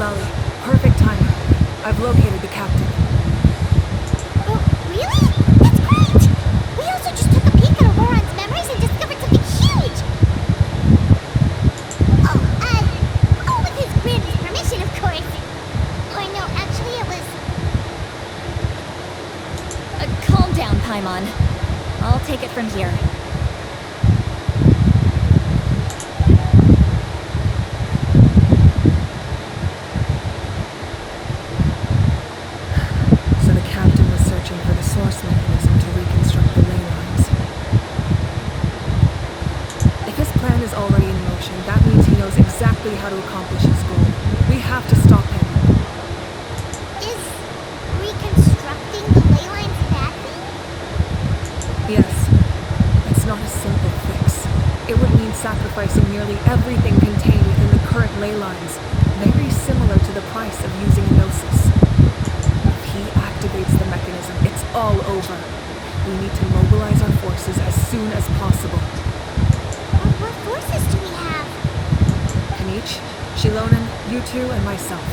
Lally. Perfect timing. I've located the captain. Oh, really? That's great! We also just took a peek at Auroran's memories and discovered something huge! Oh, with his granny's permission, of course. Or no, actually it was... Calm down, Paimon. I'll take it from here. So the captain was searching for the source mechanism to reconstruct the ley lines. If his plan is already in motion, that means he knows exactly how to accomplish his goal. We have to stop him. Is reconstructing the ley lines that thing? Yes. It's not a simple fix. It would mean sacrificing nearly everything contained within the current ley lines, very similar to the price of using a Gnosis. If he activates the mechanism, it's all over. We need to mobilize our forces as soon as possible. What forces do we have? Kanich, Shilonen, you two, and myself.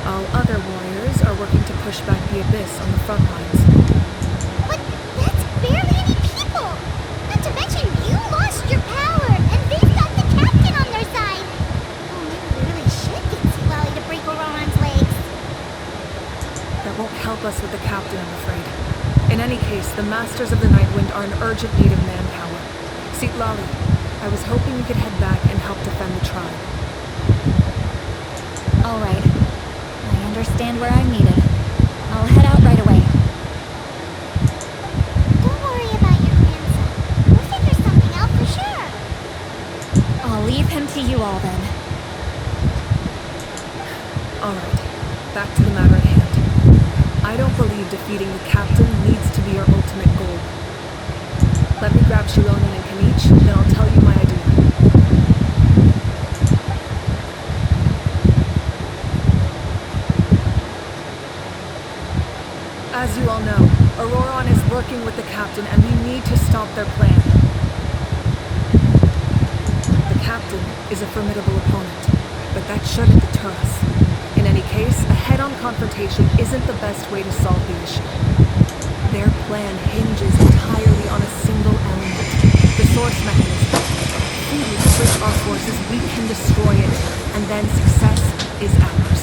All other warriors are working to push back the Abyss on the front lines. But that's barely any people! Not to mention, you lost your power, and they've got the captain on their side! Oh, maybe we really should get Lally to break Auroran's legs. That won't help us with the captain, I'm afraid. In any case, the Masters of the Nightwind are in urgent need of manpower. See, Lally, I was hoping you could head back and help defend the tribe. All right. I understand where I'm needed. I'll head out right away. Don't worry about your grandson. We'll figure something out for sure. I'll leave him to you all then. Alright, back to the matter at hand. I don't believe defeating the captain needs to be our ultimate goal. Let me grab Shilonen and Kanich, then I'll tell you my idea. As you all know, Auroran is working with the captain and we need to stop their plan. The captain is a formidable opponent, but that shouldn't deter us. In any case, a head-on confrontation isn't the best way to solve the issue. Their plan hinges entirely on a single element, the source mechanism. If we switch our forces, we can destroy it, and then success is ours.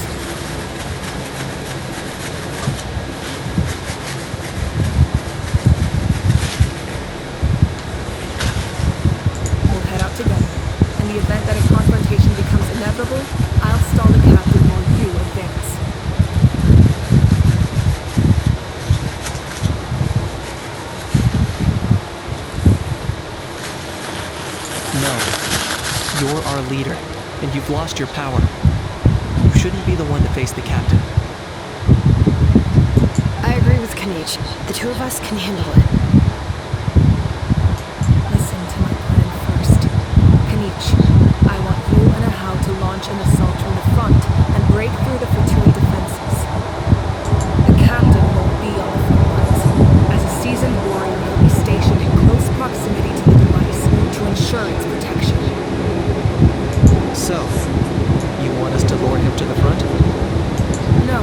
We'll head out together. In the event that a confrontation becomes inevitable, I'll stall the captain while you advance. No. You're our leader, and you've lost your power. You shouldn't be the one to face the captain. I agree with Kanich. The two of us can handle it. Listen to my plan first. Kanich, I want you and Ahau to launch an assault from the front and break through the Fatui defenses. The captain won't be on the front lines. As a seasoned warrior, he'll be stationed in close proximity to the device to ensure its protection. So, you want us to lure him to the front? No.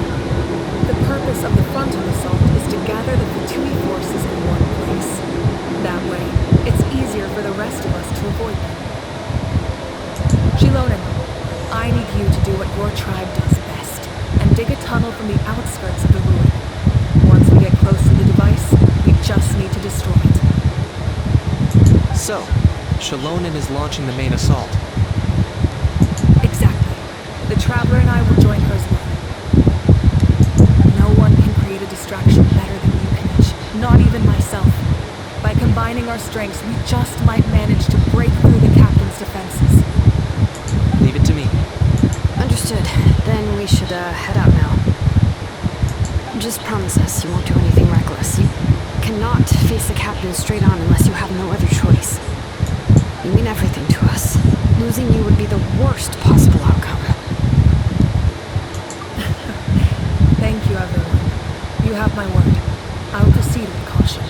The purpose of the frontal assault is to gather the Fatui forces in one place. That way, it's easier for the rest of us to avoid them. Shilonen, I need you to do what your tribe does best, and dig a tunnel from the outskirts of the ruin. Once we get close to the device, we just need to destroy it. So, Shilonen is launching the main assault. Exactly. The Traveler and I will join her as well. No one can create a distraction better than you, Kanich. Not even myself. By combining our strengths, we just might manage to break through the captain's defenses. Leave it to me. Understood. Then we should head out now. Just promise us you won't do anything reckless. You cannot face the captain straight on unless you have no other choice. You mean everything to us. Losing you would be the worst possible outcome. Thank you, everyone. You have my word. I will proceed with caution.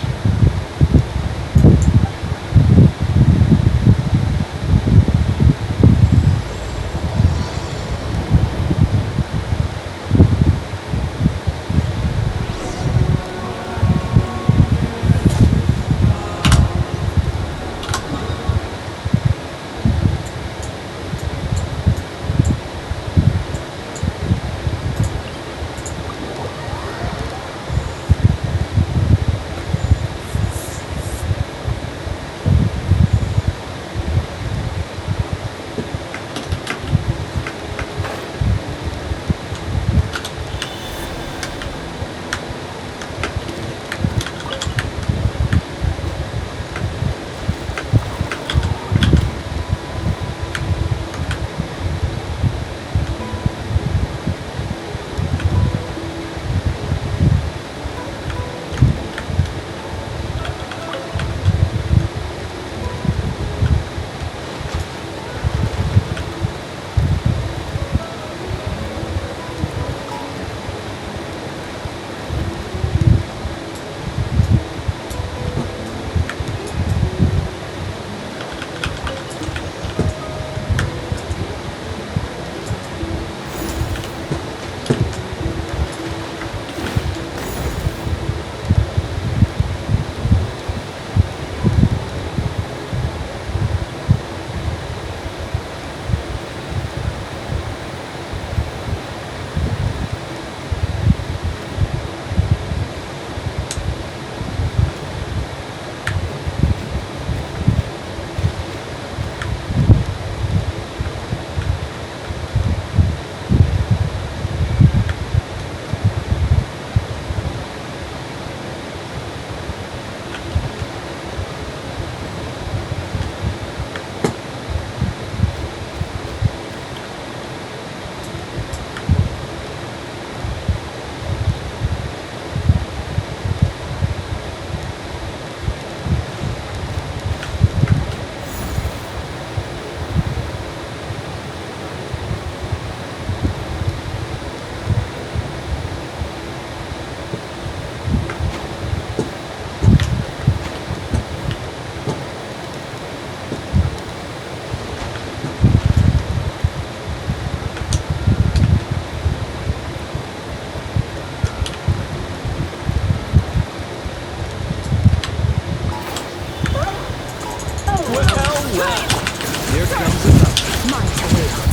Here comes another. Mine to wield.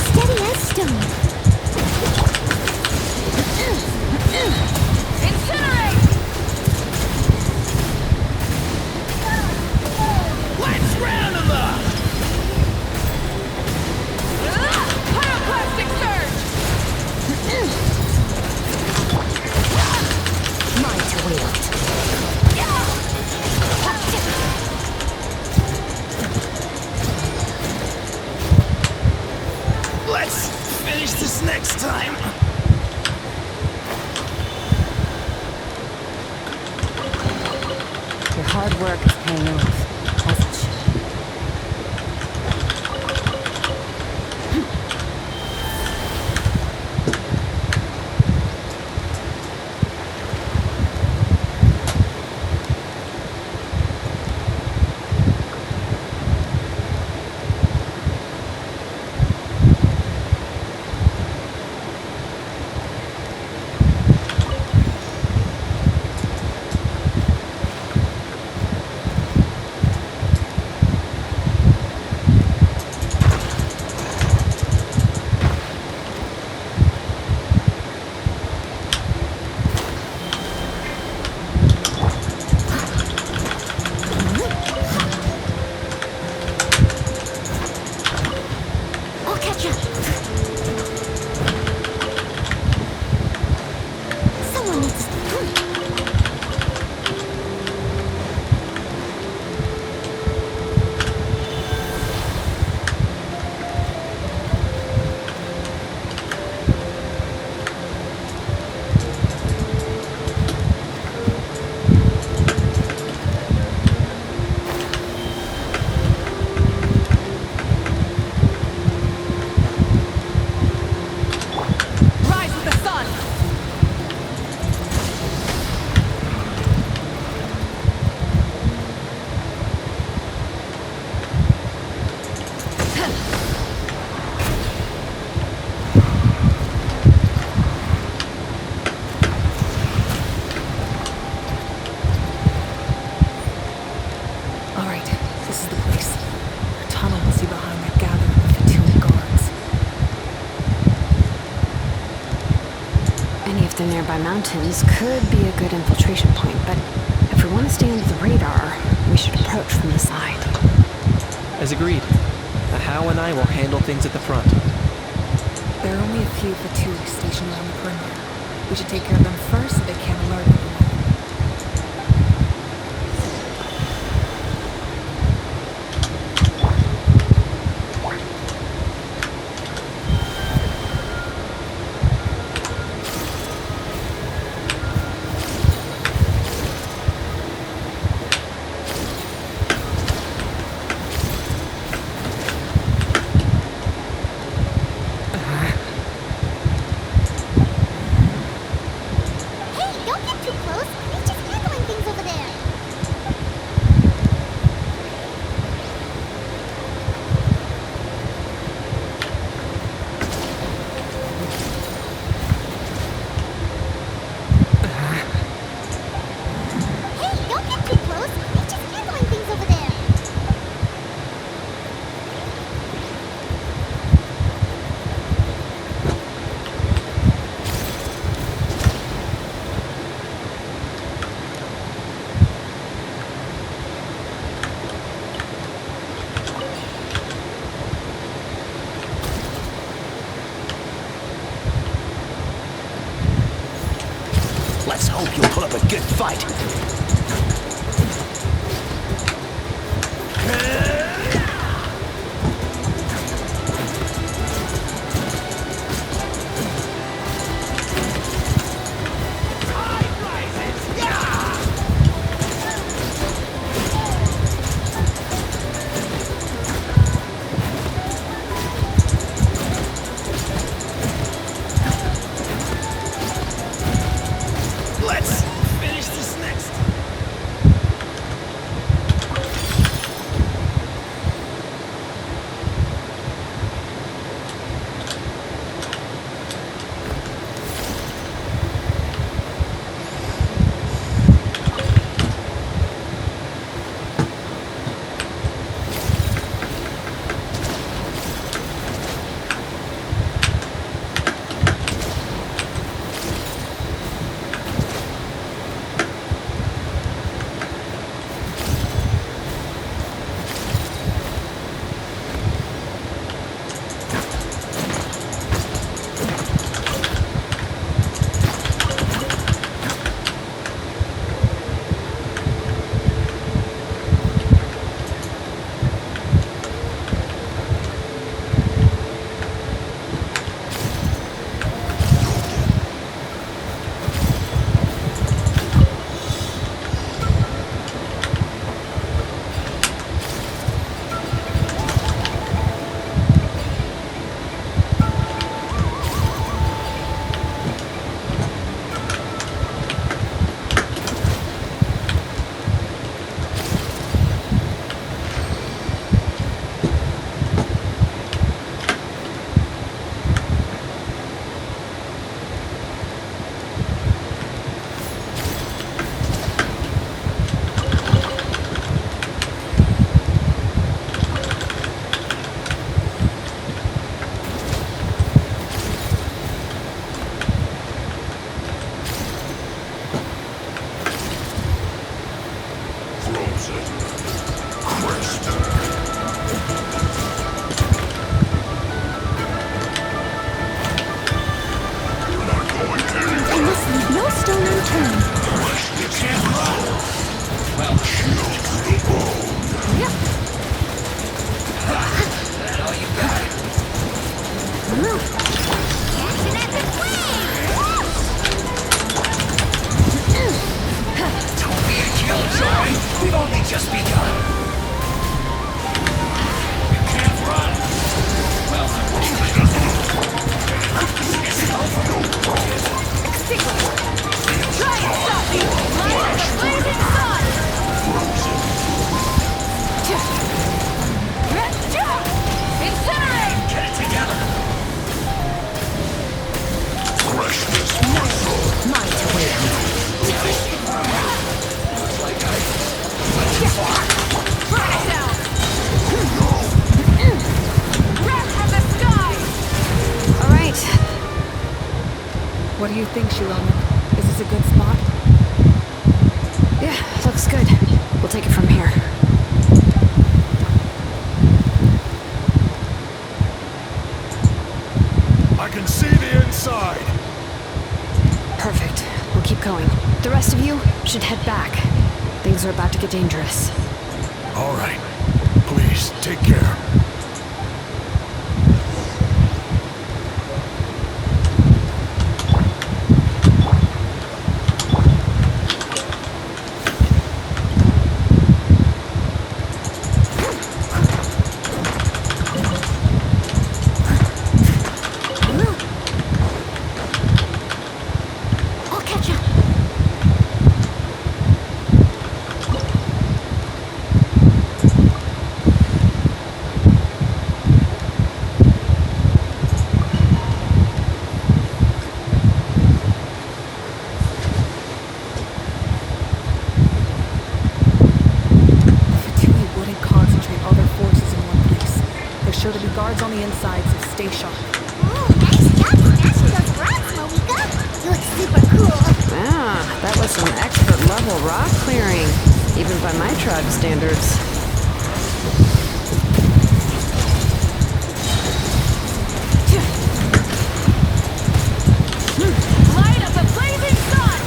Steady as stone. Incinerate! Let's round them up! Pyroclastic surge! Mine to wield. Let's finish this next time. Your hard work is paying off, as it should. I'll catch up. Someone needs to... Rise with the sun! Alright, this is the place. A tunnel will see behind that gathering of Fatui guards. Any of the nearby mountains could be a good infiltration point, but if we want to stay under the radar, we should approach from the side. As agreed. How and I will handle things at the front. There are only a few Fatui stationed around the perimeter. We should take care of them first so they can't alert anyone. Hey, don't get too close. He's just handling things over there. Hey, don't get too close. He's just handling things over there. Let's hope you'll put up a good fight. Let's finish this next. just begun. You can't run. Well, Try and stop me! Light the blazing sun! Incinerate! get it together. Mine to win. Looks like I Burn it down! Wrath from the sky! Alright. What do you think, Shilona? Is this a good spot? Yeah, looks good. We'll take it from here. I can see the inside. Perfect. We'll keep going. The rest of you should head back. Things are about to get dangerous. All right. Please, take care. I'll catch up. Fatui wouldn't concentrate all their forces in one place. There's sure to be guards on the inside, so stay sharp. Oh, nice job smashing those rocks, Moeka. You look super cool. Ah, that was some expert level rock clearing, even by my tribe standards. Light of the blazing sun!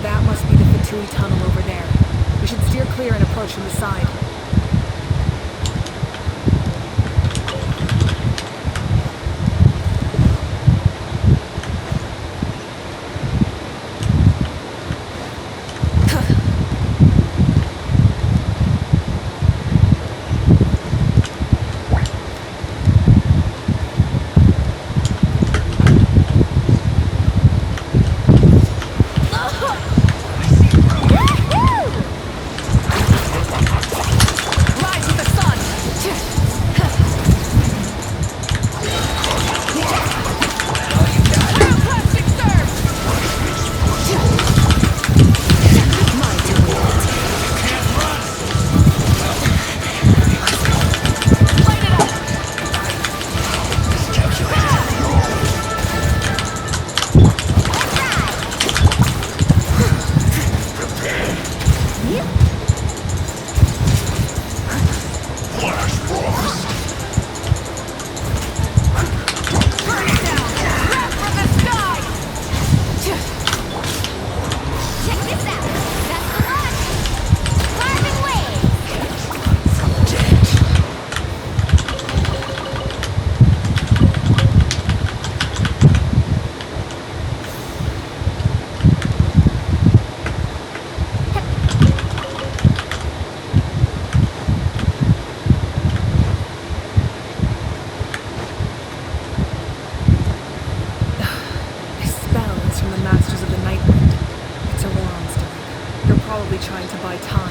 That must be the Fatui tunnel over there. We should steer clear and approach from the side. Rise with the sun! Pyroclastic serve! Light it up! Burn it down! Wrath from the sky! Check this out! That's the one! Carving waves! This spell is from the Masters of the Night Wind. It's a Oron's doing. They're probably trying to buy time.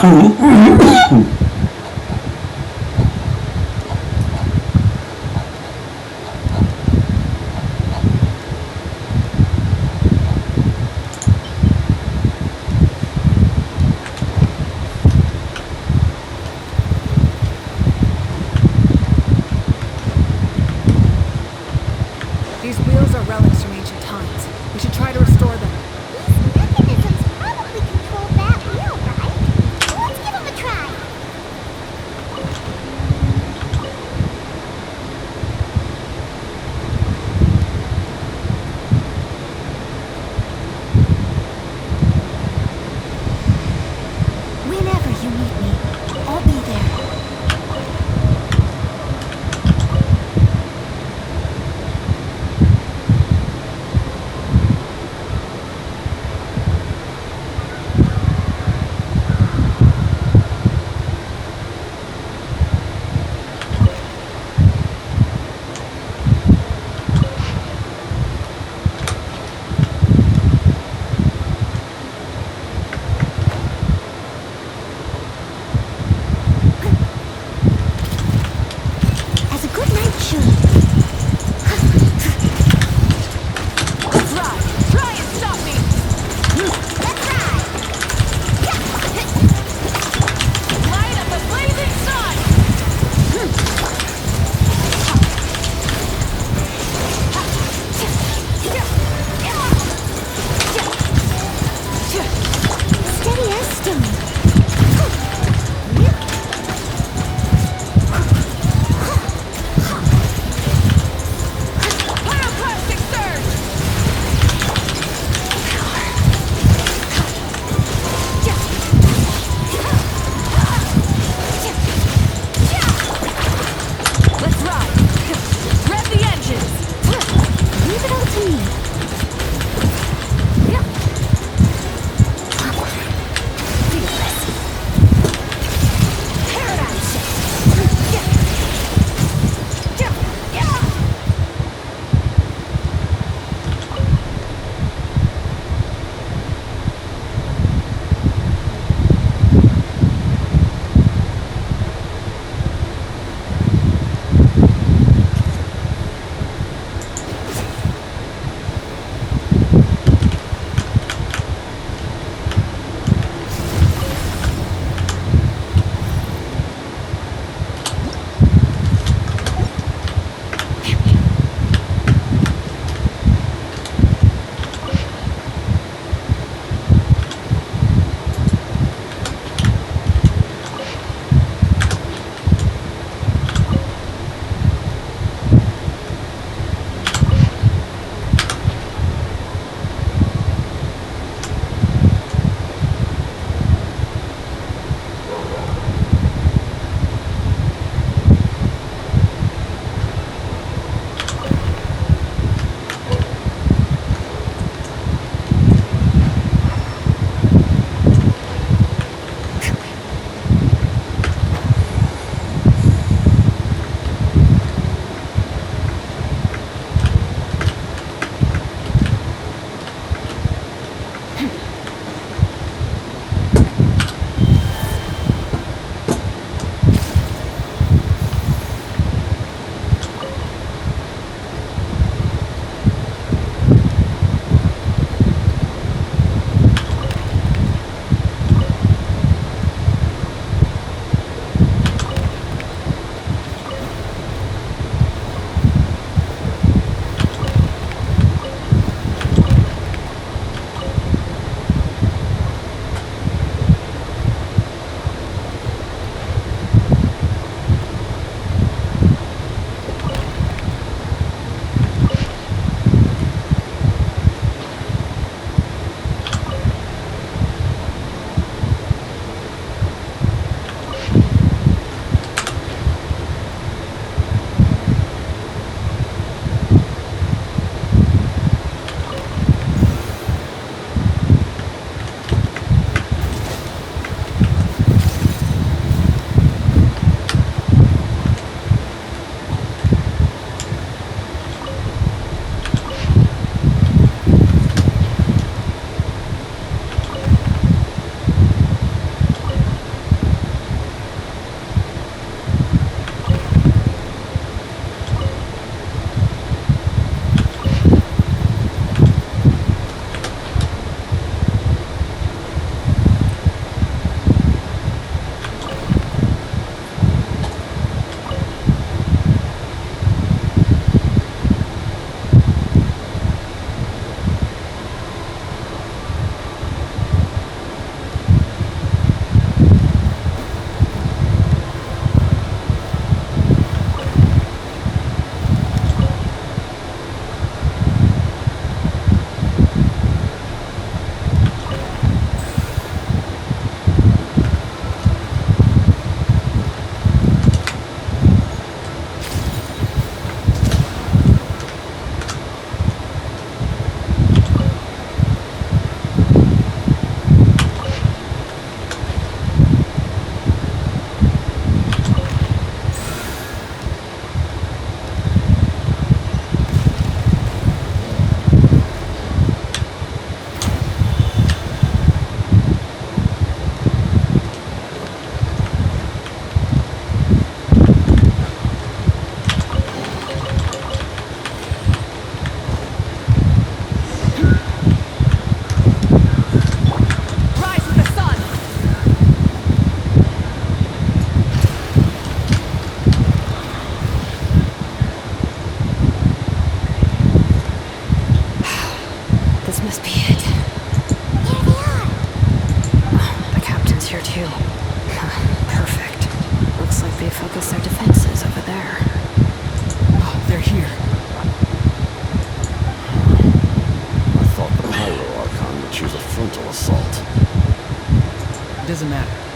These wheels are relics from ancient times. We should try to restore them. These mechanisms probably control that wheel, right? Let's give them a try. Whenever you need me, I'll be there.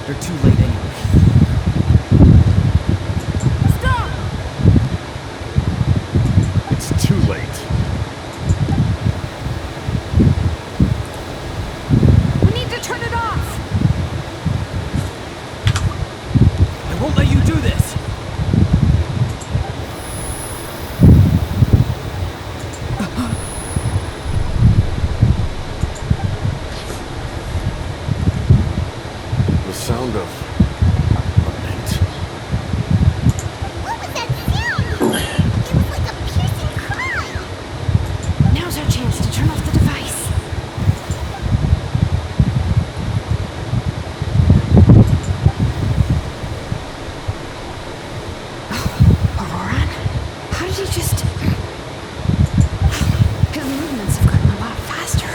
You're too late anyway. Stop! It's too late. We need to turn it off! I won't let you do this! The sound of lament. What was that sound? It was like a piercing cry. Now's our chance to turn off the device. Auroran? How did he just... His movements have gotten a lot faster.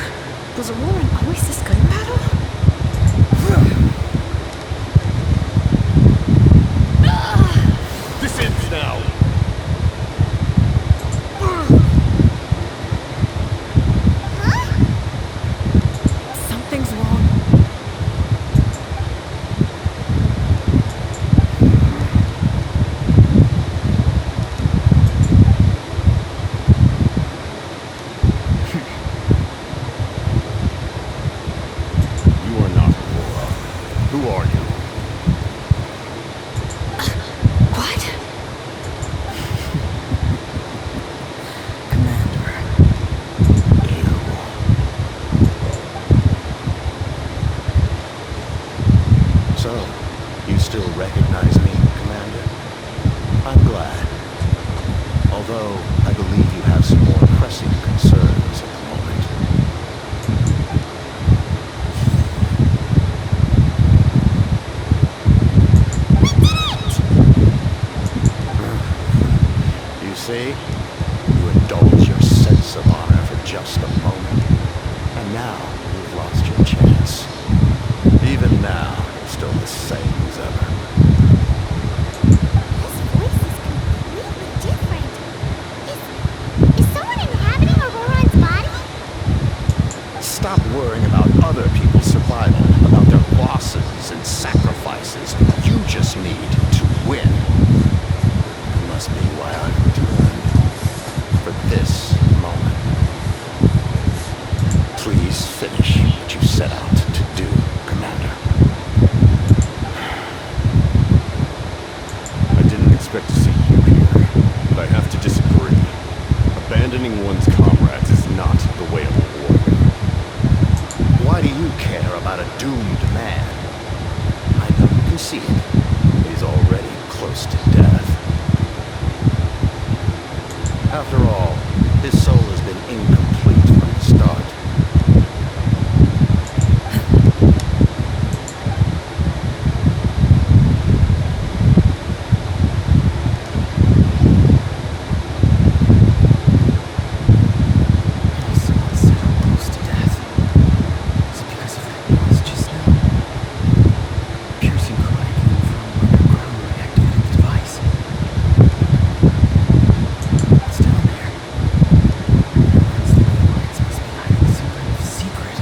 Was Auroran always this good in battle? This ends now. Something's wrong. You are not Aurora. Who are you? What? Commander. So, you still recognize me, Commander? I'm glad. Although, I believe you have some more pressing concerns at the moment. You see? You indulge your sense of honor for just a moment. And now, you've lost your chance. Even now, you're still the same as ever. His voice is completely different. Is someone inhabiting Auroran's body? Stop worrying about other people's survival, about their losses and sacrifices. You just need to win. That must be why I've returned. For this moment. Please finish what you set out to do, Commander. I didn't expect to see you here, but I have to disagree. Abandoning one's comrades is not the way of a warrior. Why do you care about a doomed man? I know you can see it. He's already close to death. After all, his soul has been incomplete from the start. Someone said I'm close to death. Is it because of that noise just now? The piercing cry came from underground when I activated the device. It's down there. Everyone's the lights must be hiding some kind of secret.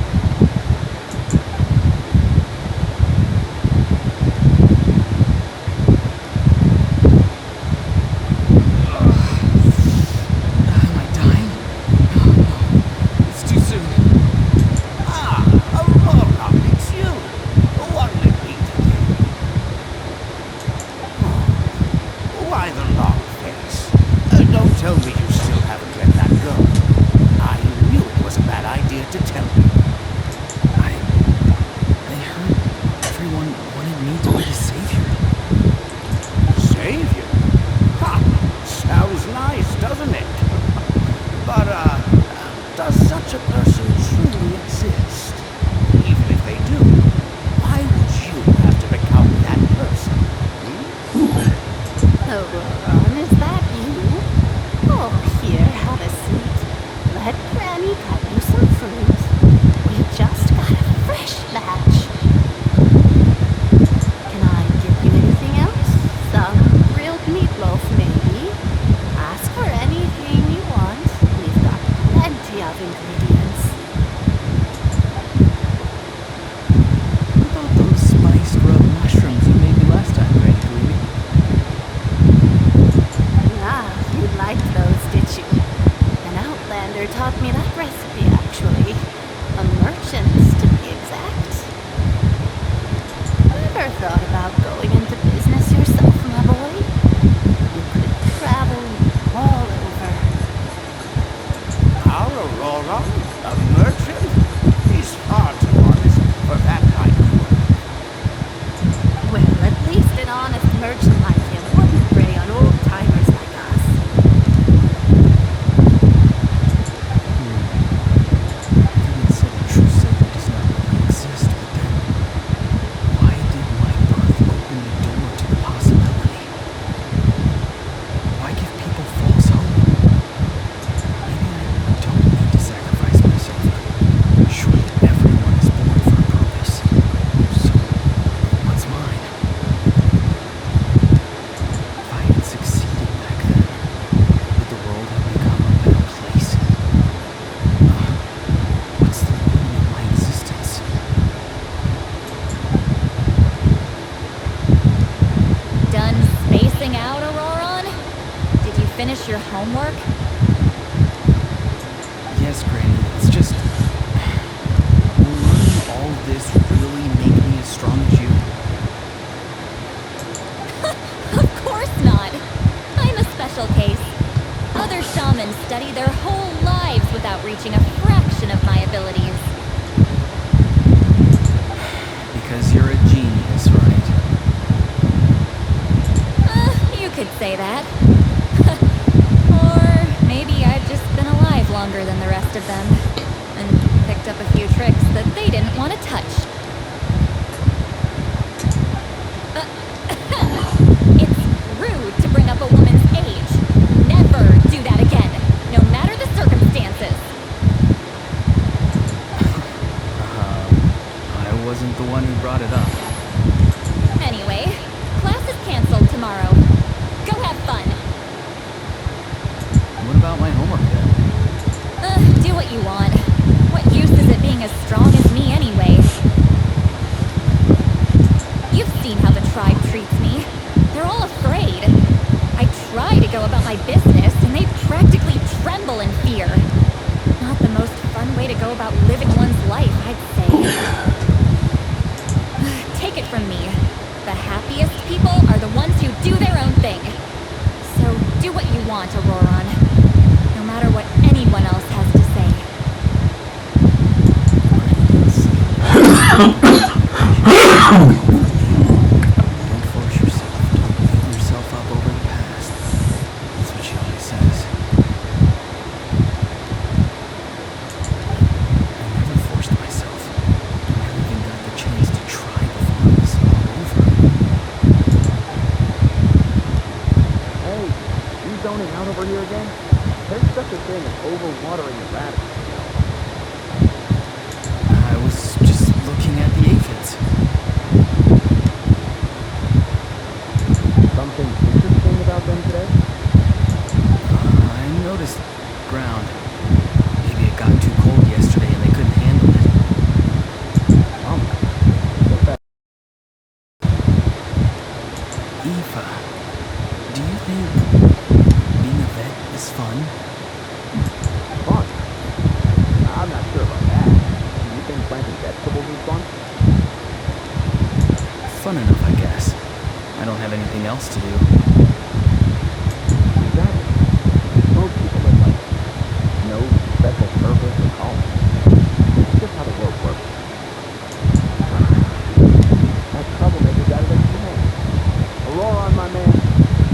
Am I dying? No, it's too soon. Ah, Aurora, it's you. What will it be today? Oh, why the long face? Don't tell me you still haven't let that go. I knew it was a bad idea to tell you. I heard everyone wanted me to be the savior. Savior? Ha! Sounds nice, doesn't it? But, does such a person truly exist? Even if they do, why would you have to become that person? Auroran, is that you? Oh, here, have a seat. Let Granny cut you some fruit. We just got a fresh batch. Can I give you anything else? Some grilled meatloaf, maybe? Ask for anything you want. We've got plenty of ingredients. grandmother taught me that recipe, actually. A merchant's, to be exact. Never thought about going into business yourself, my boy? You could travel all over. Our Aurora? A merchant? He's far too honest for that kind of work. Well, at least an honest merchant like him wouldn't prey on old-timers like us. Everyone said a true savior does not really exist, but then why did my birth open the door to the possibility? Why give people false hope? Maybe I don't need to sacrifice myself. Surely everyone is born for a purpose. So, what's mine? If I had succeeded back then, would the world have become a better place? What's the meaning of my existence? Done spacing out, Auroron? Did you finish your homework? Yes, Granny, it's just... Will learning all this really make me as strong as you? Of course not! I'm a special case. Other shamans study their whole lives without reaching a fraction of my abilities. Because you're a genius, right? You could say that. Or maybe I've just been alive longer than the rest of them, and picked up a few tricks that they didn't want to touch. It's rude to bring up a woman's age. Never do that again, no matter the circumstances. I wasn't the one who brought it up. Anyway, class is canceled tomorrow. Go have fun. What about my homework then? Do what you want. What use is it being as strong as me anyway? You've seen how the tribe treats me. They're all afraid. I try to go about my business, and they practically tremble in fear. Not the most fun way to go about living one's life, I'd say. Take it from me. The happiest people are the ones who do their own thing. So do what you want, Auroron. No matter what anyone else has to say. Don't force yourself. Don't beat yourself up over the past. That's what she always says. I never forced myself. I never even got the chance to try before it was all over. Hey, you zoning out over here again? There's such a thing as overwatering the radicals. I was just looking at the aphids. Something interesting about them today? I noticed ground. Maybe it got too cold yesterday and they couldn't handle it. What's that? Eva, do you think being a vet is fun? Fun? I'm not sure about that. Do you think planting vegetables is fun? Fun enough, I guess. I don't have anything else to do. Exactly. Most people live like that. No special purpose or calling. It's just how the world works. That troublemaker got it in your hand. Aurora, my man,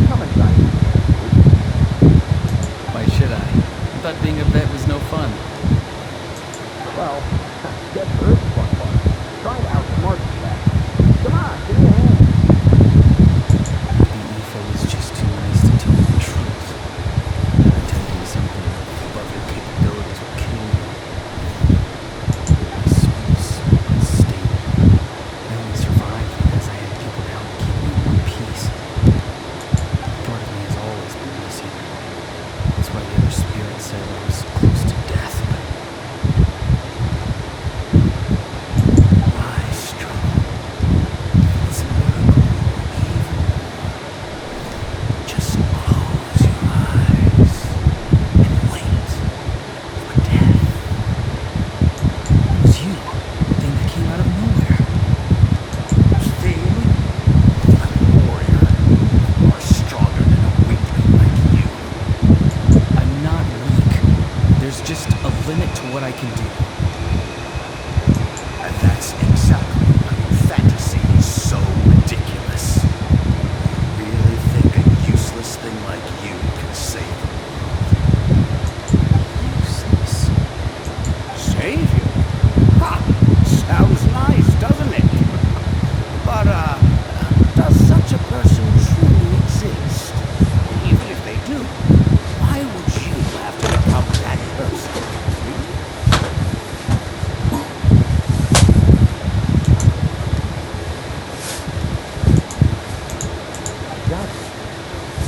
come inside. Why should I? I thought being a vet was no fun. Well, guess there is a fun part. Try to outsmart the cat. Come on, give me a hand. Maybe Eva was just too nice to tell me the truth. Attempting something above your capabilities will kill you. My soul's unstable. I only survived because I had people to help keep me in one piece. Part of me has always been missing. That's why the other spirit said I was close to death, but I struggle. It's a miracle, even. Just close your eyes and wait. limit to what I can do. And that's exactly why your fantasy is so ridiculous. You really think a useless thing like you can save the world? Useless. Save you? Ha! Sounds nice, doesn't it? But, does such a person truly exist? Even if they do, why would you have to become that person? Got it.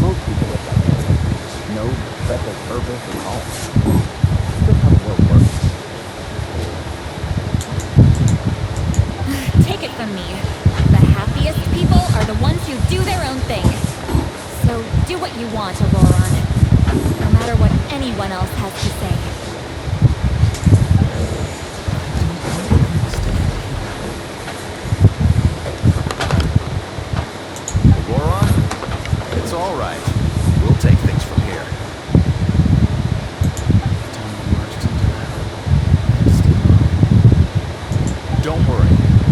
Most people live like that. No special purpose at all. Just how the world works. Take it from me. The happiest people are the ones who do their own thing. So do what you want, Auroron. No matter what anyone else has to say. Goron? It's all right. We'll take things from here. Don't worry.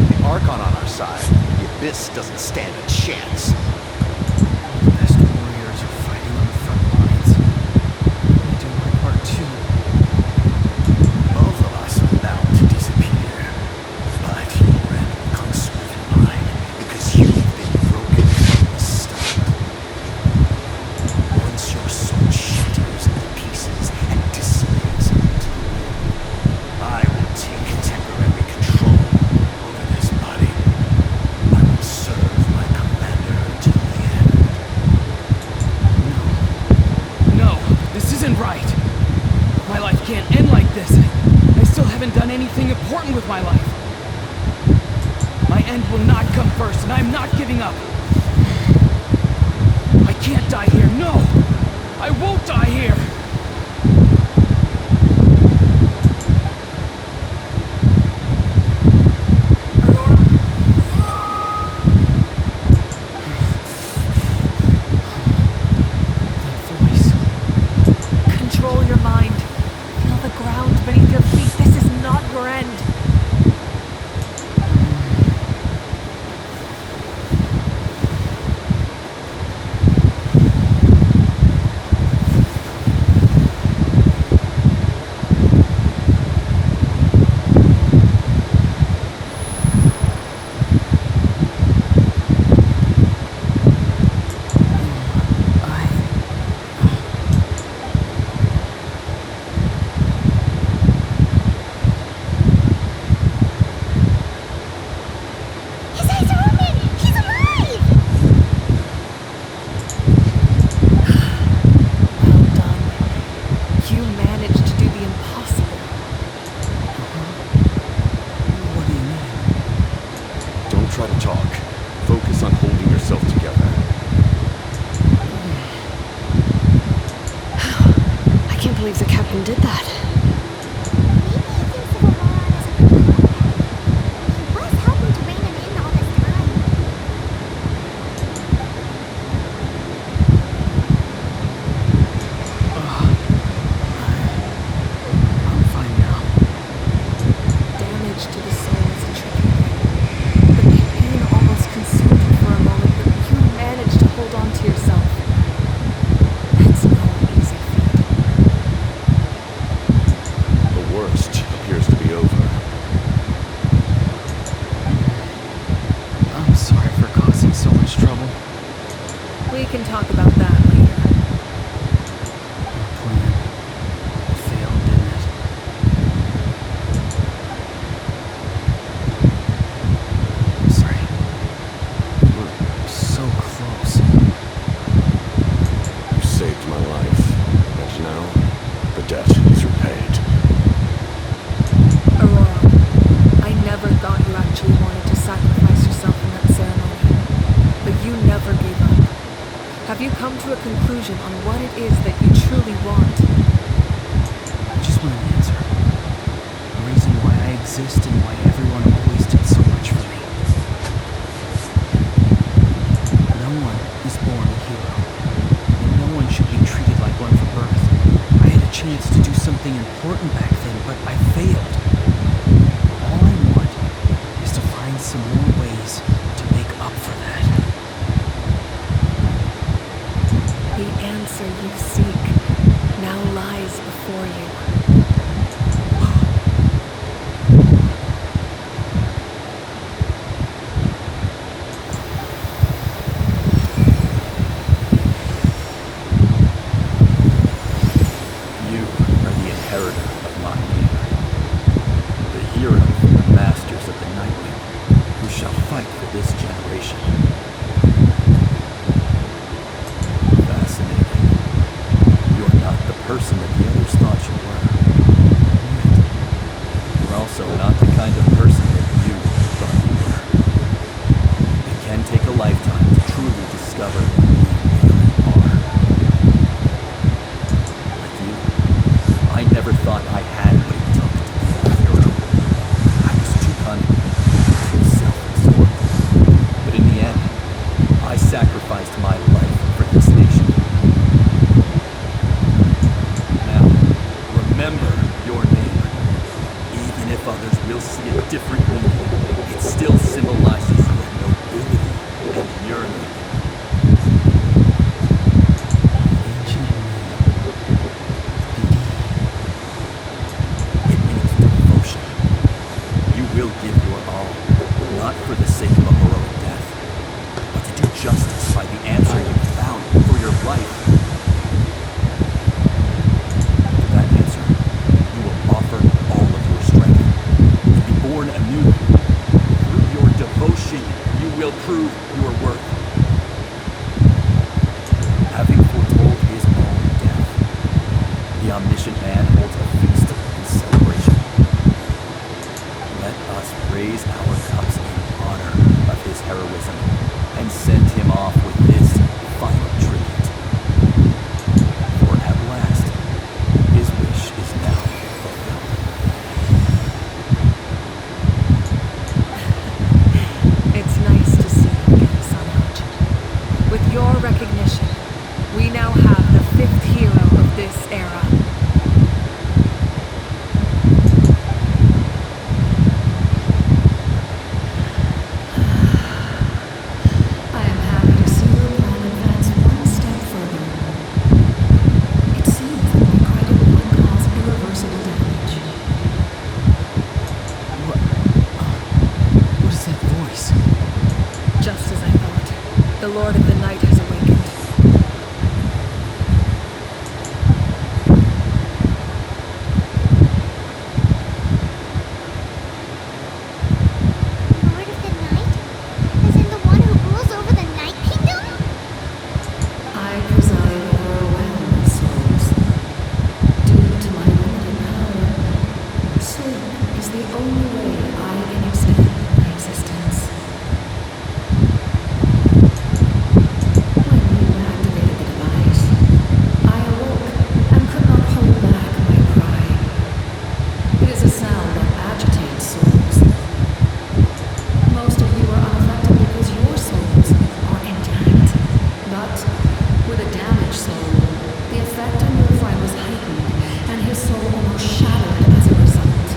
The Archon on our side. The Abyss doesn't stand a chance. The best warriors are fighting on the front lines. I do my part too. Both of us are bound to disappear. But your end comes with mine because you've been broken from the start. Once your soul shatters into pieces and dissipates into the wind, I will take temporary control over this body. I will serve my commander till the end. No, this isn't right. My life can't end like this. I still haven't done anything important with my life. My end will not come first, and I'm not giving up. I can't die here. No! I won't die here! That voice. Control your mind. Feel the ground beneath your feet. This is not your end. His eyes are open! He's alive! Well done. You managed to do the impossible. What do you mean? Don't try to talk. Focus on holding yourself together. I can't believe the captain did that. Maybe he thinks of Auroron as a good combat. He was helping to rein him in all this time. I'm fine now. Damage to the soul is a tricky thing. The pain almost consumed you for a moment, but you managed to hold on to yourself. That's no easy feat. The worst appears to be over. I'm sorry for causing so much trouble. We can talk about that later. Our plan failed, didn't it? I'm sorry. We were so close. You saved my life. And now, the debt is repaid. Aurora, I never thought you actually wanted to sacrifice yourself in that ceremony. But you never gave up. Have you come to a conclusion on what it is that you truly want? I just want an answer. A reason why I exist and why everyone always did so much for me. No one is born a hero. And no one should be treated like one from birth. I had a chance to do something important back then, but I failed. All I want is to find some more ways to make up for that. The answer you seek now lies before you. You are the inheritor of my name, the hero from the masters of the Nightwing, who shall fight for this generation. Fascinating. You're not the person that the others thought you were. You're also not the kind of person that you thought you were. It can take a lifetime to truly discover who you really are. Like you, I never thought I had what it took to be a hero. I was too cunning, too self-absorbed. But in the end, I sacrificed my life for this nation. Now, remember your name. Even if others will see it differently, it still symbolizes your nobility and yearning. Ancient name. It means devotion. You will give your all, not for the sake of a heroic death, but to do justice by the answer you found for your life. For that answer, you will offer all of your strength and be born anew. Through your devotion, you will prove your worth. Having foretold his own death, the omniscient man holds a feast and celebration. Let us raise our cups in honor of his heroism and send him off with this final tribute. For at last, his wish is now fulfilled. It's nice to see you again, Sunheart. With your recognition, we now have the 5th hero of this era. I am happy to see your plan advance one step further. It seems that my credit will cause irreversible damage. What is that voice? Just as I thought, the Lord of the Night has awakened. Lord of the Night? As in the one who rules over the Night Kingdom? I preside over a realm of souls. Due to my limited power, sleep is the only way I can extend my existence. When you activated the device, I awoke and could not hold back my cry. It is a sound that agitates souls. Most of you are unaffected because your souls are intact. But with a damaged soul, the effect on your friend was heightened, and his soul almost shattered as a result.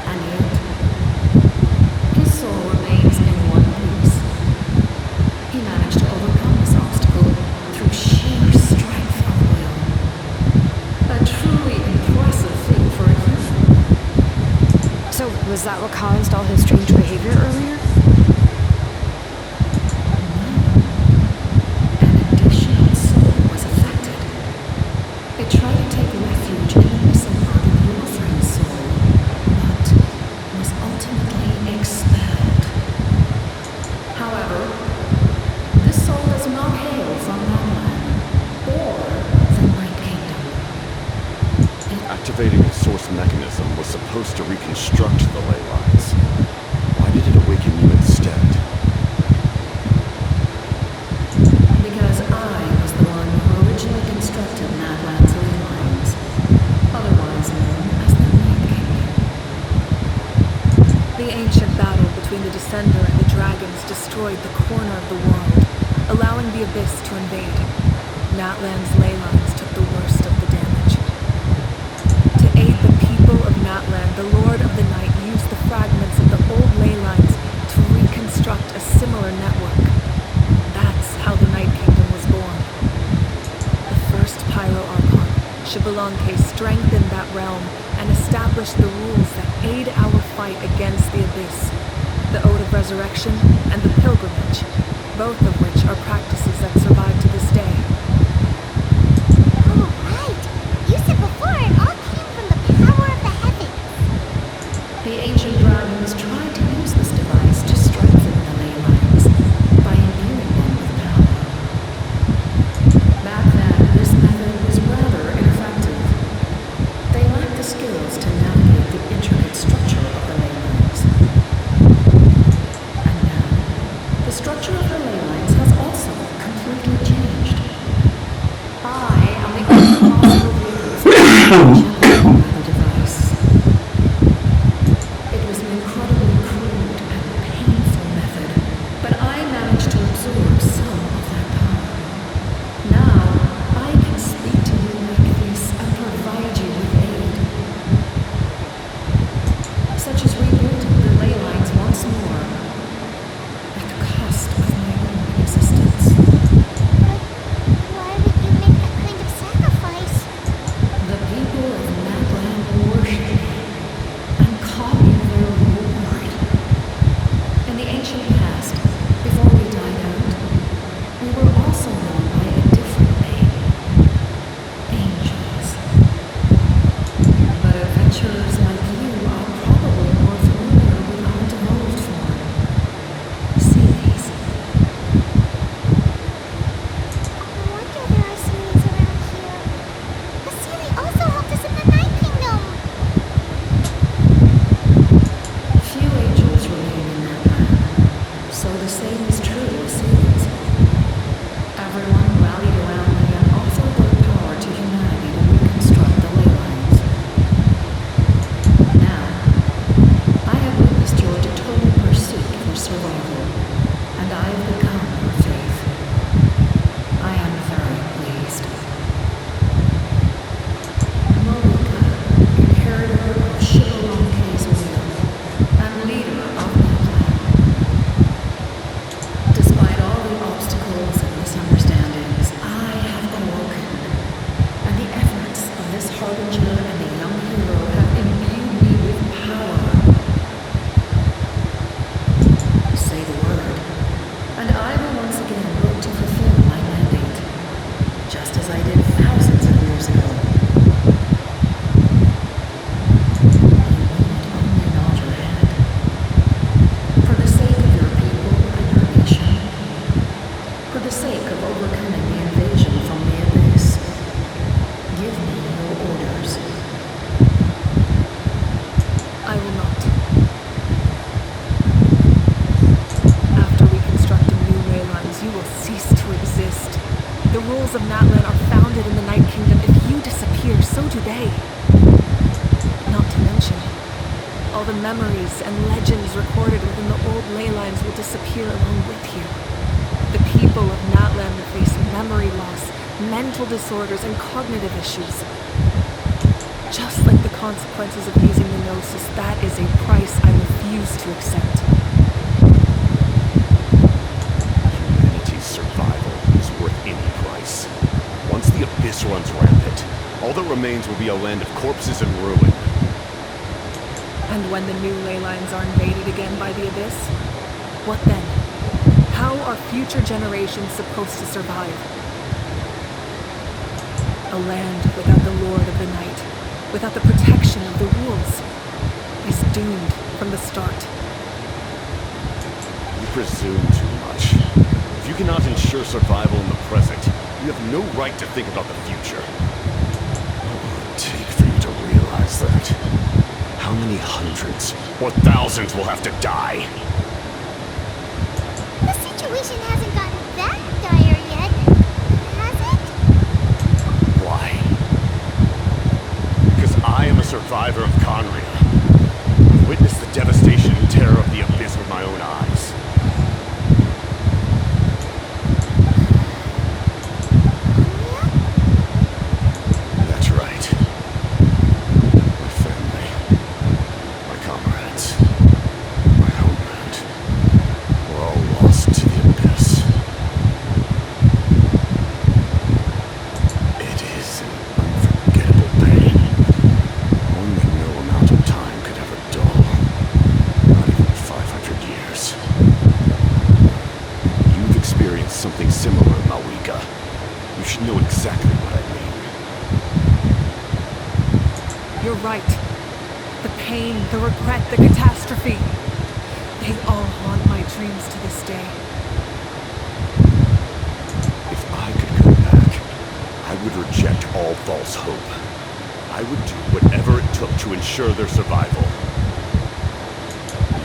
And yet, his soul remains in one piece. He managed to overcome this obstacle through sheer strength of will. A truly impressive feat for a human. So, was that what caused all his strange behavior earlier? An additional soul was affected. It tried to take refuge in the missing part of your friend's soul, but was ultimately expelled. However, this soul does not hail from that land, or the Night Kingdom. Activating the source mechanism was supposed to reconstruct the ley lines. Why did it awaken you instead? Because I was the one who originally constructed Nadland's ley lines, otherwise known as the Night Kingdom. The ancient battle between the Descender and the dragons destroyed the corner of the world, allowing the Abyss to invade. Natlan's ley lines took the world Xbalanque strengthened that realm and established the rules that aid our fight against the Abyss. The Ode of Resurrection and the Pilgrimage, both of which are practices that survive to this day. Oh, right. You said before it all came from the power of the heavens. The ancient dragons tried to use this device to strengthen the ley lines by imbuing them with power. Back then, this method was rather ineffective. They lacked the skills to navigate the intricate structure of the ley lines. And now, the structure of the ley lines has also completely changed. I am the only possible vehicle for the device. It was an incredibly crude and painful method, but I managed to absorb some of that power. Now, I can speak to you like this and provide you with aid, such as rebuilding the ley lines once more, at the cost of my own existence. But why would you make that kind of sacrifice? The people of Natland worship me and call me their lord. In the ancient past, before we died out, we were also known by a different name, angels. But adventurers like you are probably more familiar with our devolved form, series. No wonder there are series around here. The Sealy also helped us in the Night Kingdom. Few angels remain in that land, so the same is true of series. Everyone rallied around me and offered their power to humanity to reconstruct the ley lines. Now, I have witnessed your determined pursuit for survival, and I have become your faith. I am very pleased. Marika, inheritor of Xbalanque's will, and leader of Natland. Despite all the obstacles and misunderstandings, I have awoken, and the efforts of this harbinger and the young hero have imbued me with power. Say the word, and I will once again work to fulfill my mandate, just as I did thousands of years ago. You need only nod your head. For the sake of your people and your nation, for the sake of overcoming the invasion from the Abyss, give me your orders. I will not. After reconstructing new ley lines, you will cease to exist. The rules of Natlan are founded in the Night Kingdom. If you disappear, so do they. Not to mention, all the memories and legends recorded within the old ley lines will disappear along with you. The people of Natlan will face memory loss, mental disorders, and cognitive issues. Just like the consequences of using the Gnosis, that is a price I refuse to accept. Humanity's survival is worth any price. Once the Abyss runs rampant, all that remains will be a land of corpses and ruin. And when the new ley lines are invaded again by the Abyss, what then? How are future generations supposed to survive? A land without the Lord of the Night, without the protection of the rules, is doomed from the start. You presume too much. If you cannot ensure survival in the present, you have no right to think about the future. What will it take for you to realize that? How many hundreds or thousands will have to die? The situation hasn't gotten that dire yet, has it? Why? Because I am a survivor of Conria. I've witnessed the devastation and terror of the Abyss with my own eyes. That's right. My family, my comrades, my homeland, were all lost to the Abyss. It is an unforgettable You're right. The pain, the regret, the catastrophe. They all haunt my dreams to this day. If I could go back, I would reject all false hope. I would do whatever it took to ensure their survival.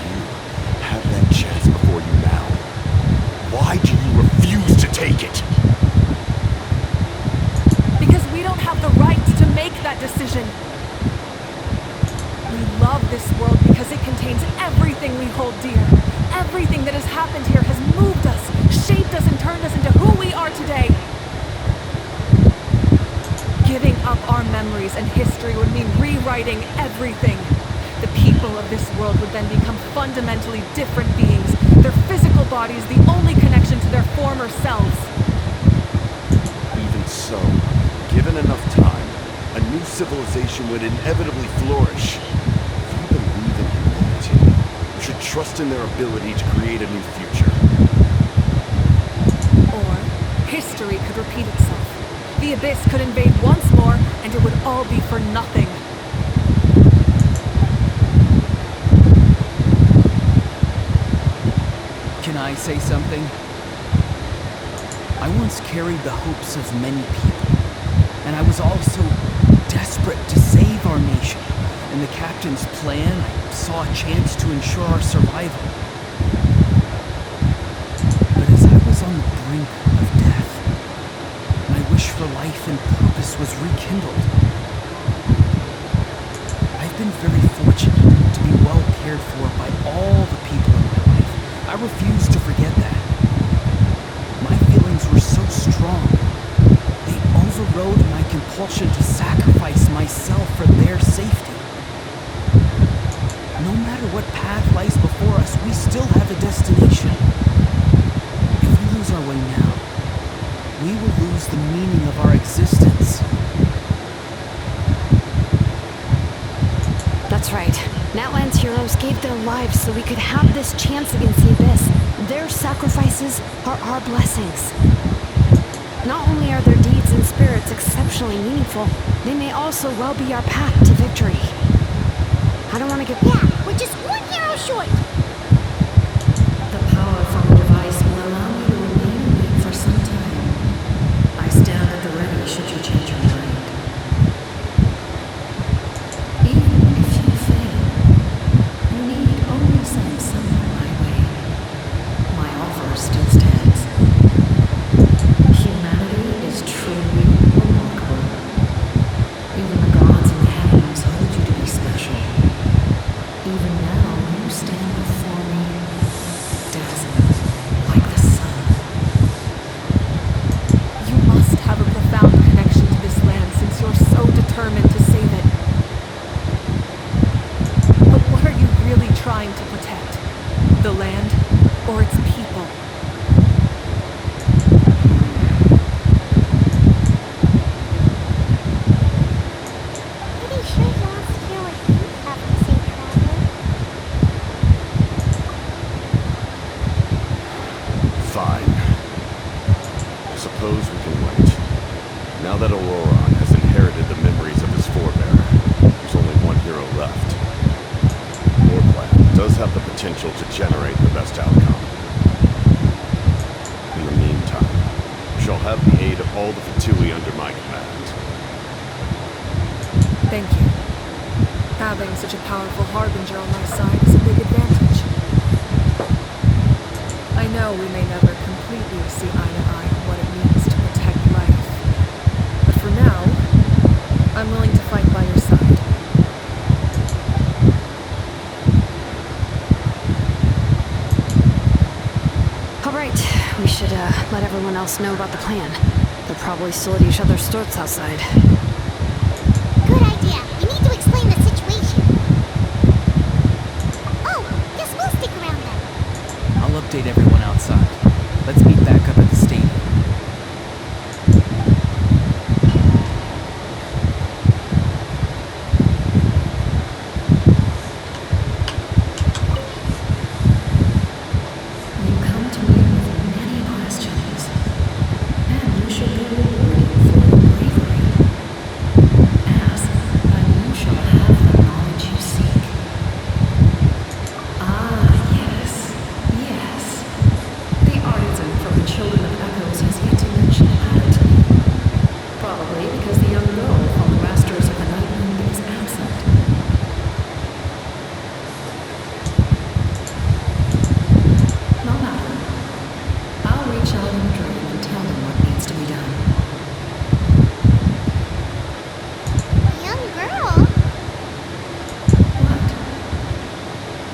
You have that chance before you now. Why do you refuse to take it? Because we don't have the right to make that decision. We love this world because it contains everything we hold dear. Everything that has happened here has moved us, shaped us, and turned us into who we are today. Giving up our memories and history would mean rewriting everything. The people of this world would then become fundamentally different beings, their physical bodies the only connection to their former selves. Even so, given enough time, a new civilization would inevitably flourish. If you believe in humanity, you should trust in their ability to create a new future. Or history could repeat itself. The Abyss could invade once more, and it would all be for nothing. Can I say something? I once carried the hopes of many people, and I was also desperate to save our nation. In the captain's plan, I saw a chance to ensure our survival. But as I was on the brink of death, my wish for life and purpose was rekindled. I've been very fortunate to be well cared for by all the people in my life. I refuse to forget that. My feelings were so strong, they overrode my compulsion to sacrifice myself for their safety. No matter what path lies before us, we still have a destination. If we lose our way now, we will lose the meaning of our existence. That's right. Natlan's heroes gave their lives so we could have this chance against the Abyss. Their sacrifices are our blessings. Not only are their deeds and spirits exceptionally meaningful, they may also well be our path to victory. I don't want to get... Yeah, we're just one hero short. The power from the device will allow me to remain awake for some time. I stand at the ready should you change your mind. Even if you fail, you need only send someone my way. My offer still stands. Humanity is truly remarkable. Even the gods in the heavens hold you to be special. Even now, you stand before me, dazzling like the sun. You must have a profound connection to this land since you're so determined to save it. But what are you really trying to protect? The land or its people? Pretty sure he wants to hear what you have to say, Traveler. Fine. I suppose we can wait. Now that Auroron has inherited the memories of his forebear, there's only one hero left. Your plan does have the potential to generate the best outcome. In the meantime, you shall have the aid of all the Fatui under my command. Thank you. Having such a powerful harbinger on my side is a big advantage. I know we may never completely see eye to eye on what it means to protect life. But for now, I'm willing to fight by your side. All right, we should let everyone else know about the plan. They're probably still at each other's throats outside. Good idea. We need to explain the situation. Oh, guess we'll stick around then. I'll update everyone outside. Let's meet back up at the stadium. You come to me with many questions, and you should be rewarded for your bravery. Ask, and you shall have. because the young girl from the Masters of the Nightwind is absent. No matter. I'll reach out in a dream and tell them what needs to be done. Young girl? What?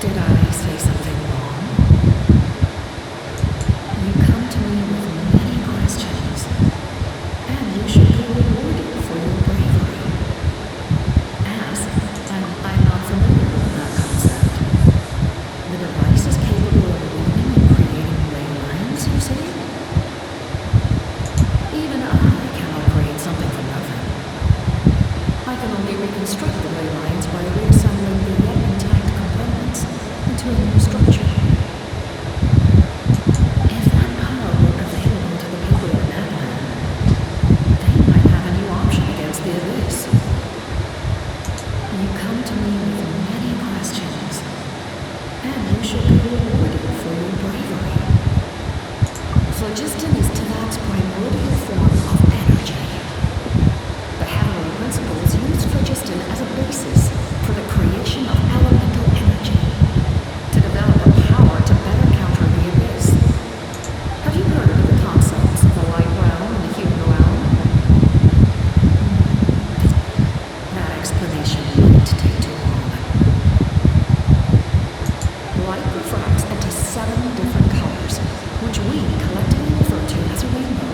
Did I say something wrong? You come to me with many questions, and you should be rewarded for your bravery. Ask, and I'm not familiar with that concept. The device is capable of reading and creating ley lines, you say? Even I cannot create something from nothing. I can only reconstruct the ley lines by reassembling the yet intact components into a new structure. If that power were available to the people of Natlan, they might have a new option against the Abyss. You come to me with many questions, and you should be rewarded for your bravery. Phlogiston is Teyvat's primordial form of energy. The heavenly principles used phlogiston as a basis for the creation of elemental energy to develop a power to better counter the Abyss. Have you heard of the concepts of the light realm and the human realm? That explanation might take too long. Light refracts into 7 different colors, which we collectively refer to as a rainbow.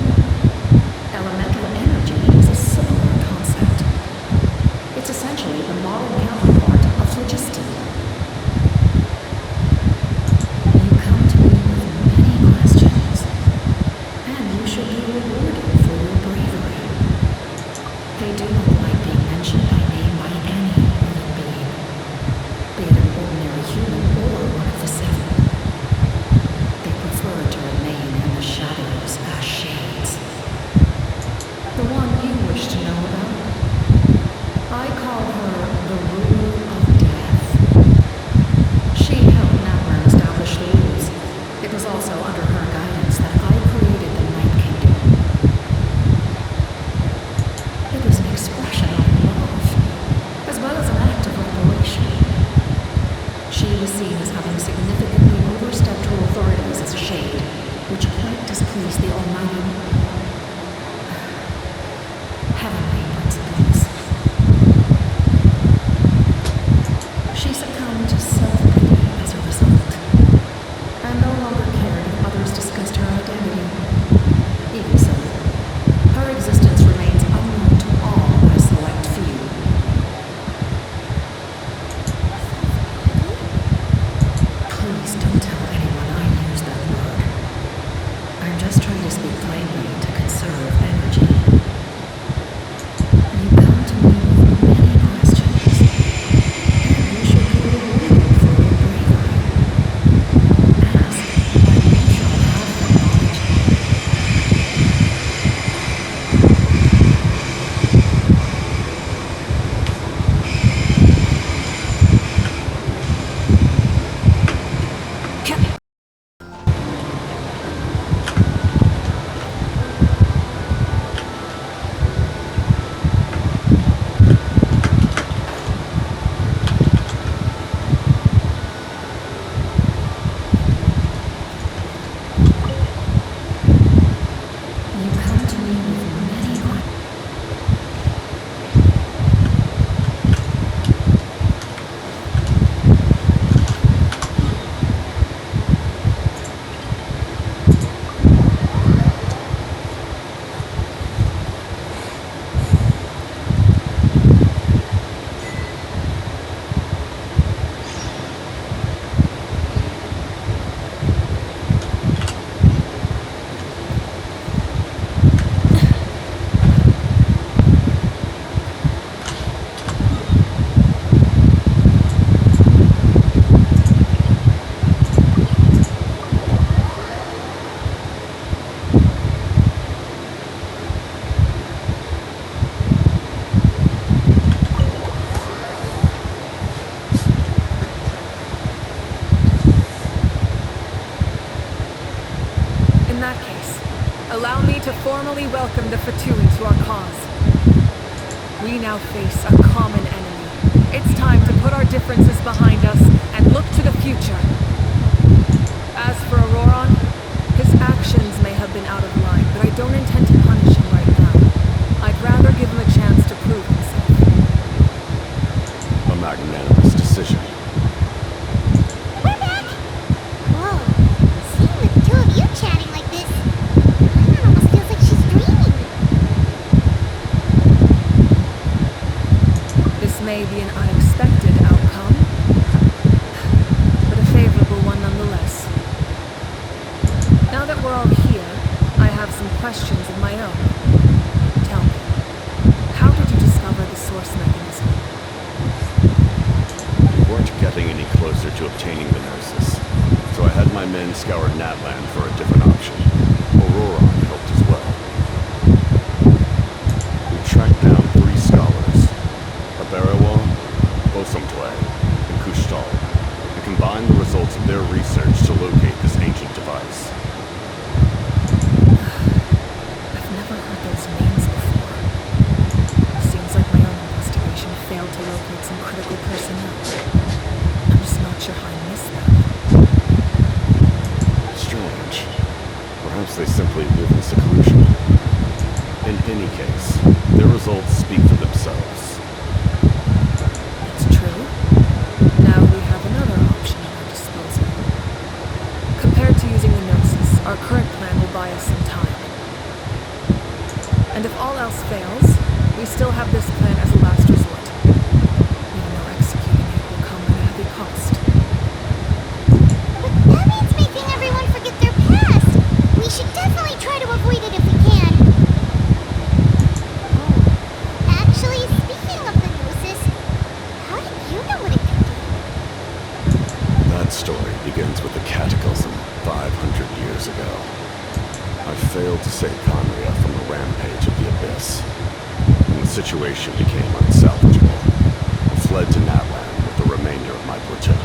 Elemental energy is a similar concept. It's essentially the modern counterpart of phlogiston. You come to me with many questions, and you should be rewarded for your bravery. They do not like being mentioned by name by any living being, be it an ordinary human or one of the 7. They prefer to remain in the shadows as shades. The one you wish to know about? I call her the Ruler of Death. She helped Natlan establish the rules. It was also under her guidance that I created the Night Kingdom. It was an expression of love, as well as an act of reparation. She was seen as having significantly overstepped her authorities as a shade, which quite displeased the Almighty heavenly principles. She succumbed to self-pity as a result, and no longer cared if others discussed her identity. Even so, her existence remains unknown to all but a select few. Please don't tell anyone I used that word. I'm just trying to speak plainly to conserve energy. You come to me with many questions, and you should be rewarded for your bravery. Ask, and you shall have the knowledge. You come to me with many questions. In that case, allow me to formally welcome the Fatui to our cause. We now face a common enemy. It's time to put our differences behind us and look to the future. As for Auroron, his actions may have been out of line, but I don't intend to punish him right now. I'd rather give him a chance to prove himself. A magnanimous decision. We're back! Whoa. Seeing the two of you chatting like this, Paimon almost feels like she's dreaming. This may be an unexpected outcome, but a favorable one nonetheless. Now that we're all here, I have some questions of my own. Tell me, how did you discover the source mechanism? We weren't getting any closer to obtaining the Gnosis, so I had my men scour Natland for a different option. Auroron helped as well. We tracked down 3 scholars, Aberawa, Bosumtwe, and Kushtal, and combined the results of their research to locate this ancient device. I've never heard those names before. Seems like my own investigation failed to locate some critical personnel. I'm just not sure how I missed them. Strange. Perhaps they simply live in seclusion. In any case, their results speak for themselves. That's true. Now we have another option at our disposal. Compared to using the Gnosis, our current plan will buy us some time. And if all else fails, we still have this plan as a last resort. Even though executing it will come at a heavy cost. But that means making everyone forget their past. We should definitely try to avoid it if we can. Oh, actually, speaking of the Gnosis, how did you know what it could do? That story begins with the Cataclysm 500 years ago. I failed to save Conria from the rampage of the Abyss. When the situation became unsalvageable, I fled to Natland with the remainder of my platoon.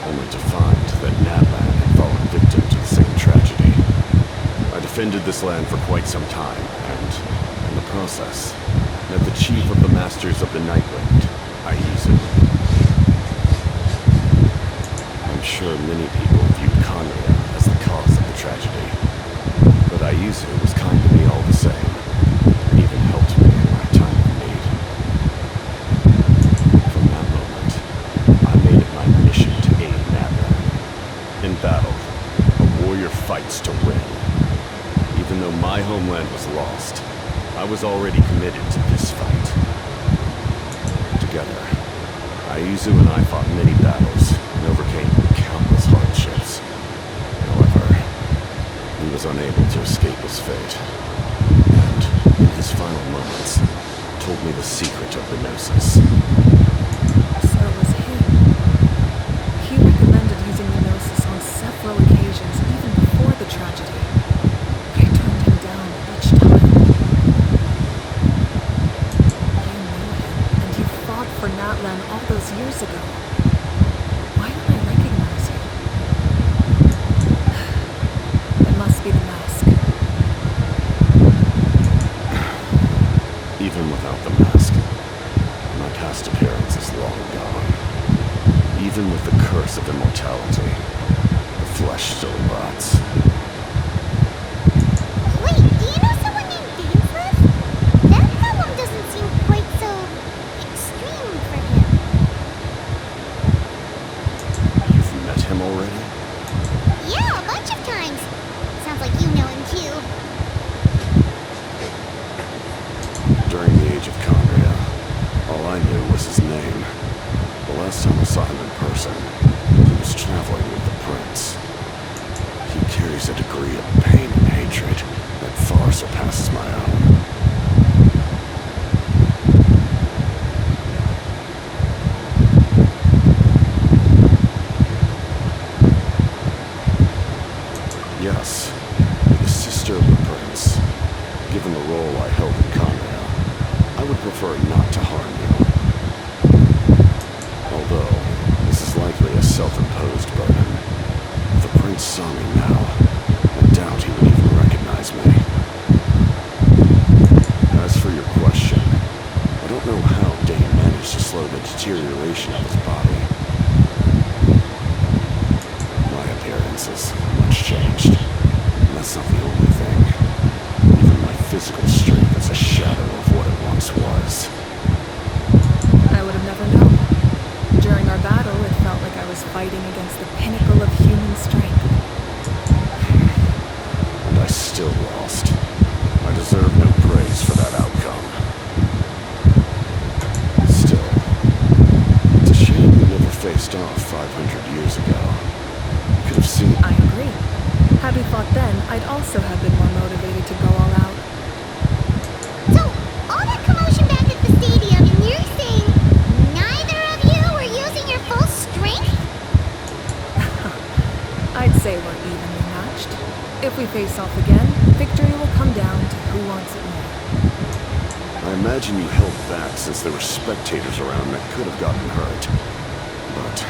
Only to find that Natland had fallen victim to the same tragedy. I defended this land for quite some time, and, in the process, met the chief of the Masters of the Nightwind, Aizu. I'm sure many people viewed Conria as the cause of the tragedy, but Aizu was kind to me all the same, and even helped me in my time of need. From that moment, I made it my mission to aid Natland. In battle, a warrior fights to win. Even though my homeland was lost, I was already committed to this fight. Together, Aizu and I fought many battles and overcame countless hardships. However, he was unable to escape his fate, and, in his final moments, told me the secret of the Gnosis. So it was him. He recommended using the Gnosis on several occasions, even before the tragedy. But I turned him down each time. You knew him, and you fought for Natlan all those years ago. Why don't I recognize you? It must be the mask. Even without the mask, my past appearance is long gone. Even with the curse of immortality, the flesh still rots. Wait, do you know someone named Dainsworth? That problem doesn't seem quite so extreme for him. You've met him already? Yeah, a bunch of times. Sounds like you know him too. During the age of Conria, all I knew was his name. The last time I saw him in person, he was traveling with the prince. He carries a degree of pain and hatred that far surpasses my own. Yes, you're the sister of the prince. Given the role I held in Conria, I would prefer not to harm you. Although, this is likely a self-imposed burden. If the prince saw me now, I doubt he would even recognize me. As for deterioration of his body. My appearance is much changed. And that's not the only thing. Even my physical strength is a shadow of what it once was. I would have never known. During our battle, it felt like I was fighting against the pinnacle of human strength. And I still lost. I deserve no praise for that outcome. Still, it's a shame we never faced off 500 years ago. You could have seen... I agree. Had we fought then, I'd also have been more motivated to go all out. So, all that commotion back at the stadium, and you're saying neither of you were using your full strength? I'd say we're evenly matched. If we face off again, victory will come down to who wants it more. I imagine you held back since there were spectators around that could have gotten hurt. But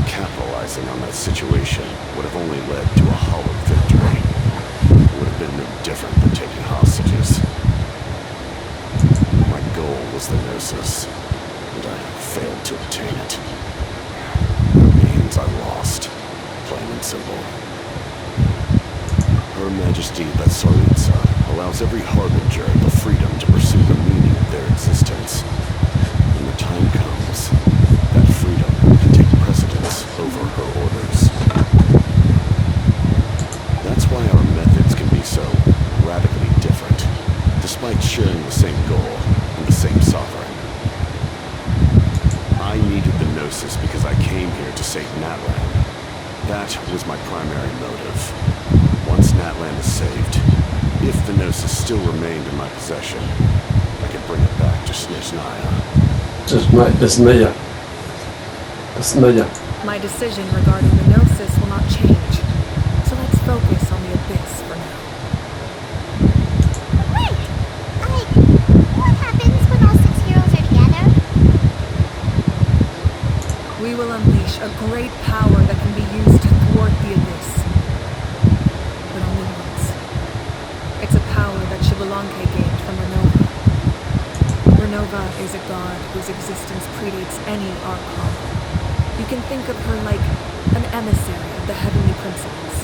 capitalizing on that situation would have only led to a hollow victory. It would have been no different than taking hostages. My goal was the Gnosis, and I failed to obtain it. That means I lost, plain and simple. Her Majesty the Tsaritsa allows every harbinger the freedom to pursue the meaning of their existence. When the time comes, that freedom can take precedence over her orders. That's why our methods can be so radically different, despite sharing the same goal and the same sovereign. I needed the Gnosis because I came here to save Natlan. That was my primary motive. Once Natlan is saved, if the Gnosis still remained in my possession, I could bring it back to Snezhnaya. My decision regarding the Gnosis will not change. So let's focus on the Abyss for now. Wait! What happens when all 6 heroes are together? We will unleash a great power that can be used to thwart the Abyss. But only once. It's a power that Xbalanque gained from Renova. Renova is a god whose existence predates any archon. You can think of her like an emissary of the heavenly principles.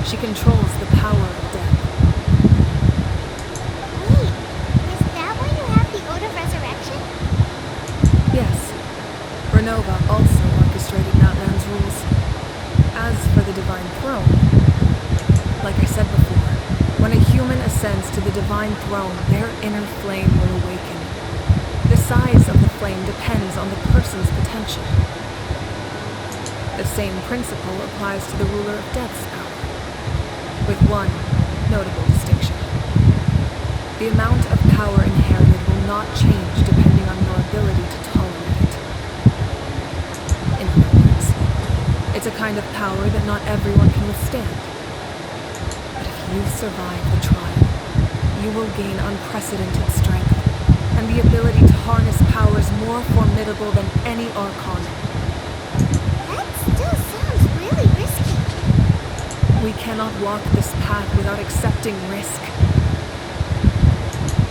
She controls the power of death. Wait, is that why you have the Ode of Resurrection? Yes. Renova also orchestrated Natlan's rules. As for the Divine Throne, like I said before, when a human ascends to the Divine Throne, their inner flame will awaken. The size of the flame depends on the person's potential. The same principle applies to the ruler of Death's power, with one notable distinction. The amount of power inherited will not change depending on your ability to tolerate it. In other words, it's a kind of power that not everyone can withstand. But if you survive the trial, you will gain unprecedented strength and the ability to harness powers more formidable than any archon. That still sounds really risky. We cannot walk this path without accepting risk.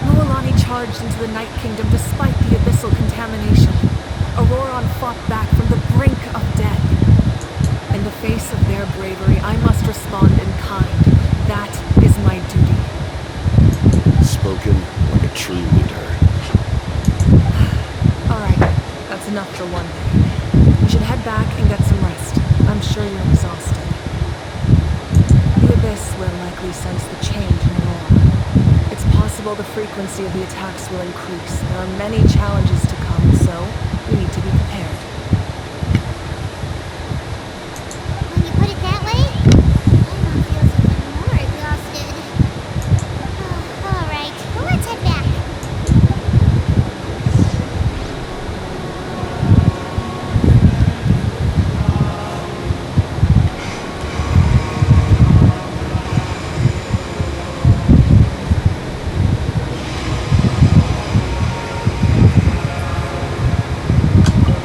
Mualani charged into the Night Kingdom despite the abyssal contamination. Auroron fought back from the brink of death. In the face of their bravery, I must respond in kind. That is my duty. Spoken like a true leader. Alright, that's enough for one day. You should head back and get some rest. I'm sure you're exhausted. The Abyss will likely sense the change in Aurora. It's possible the frequency of the attacks will increase. There are many challenges to come, so we need to be prepared. When you put it that way, Paimon feels even more exhausted. Alright, well, let's head back.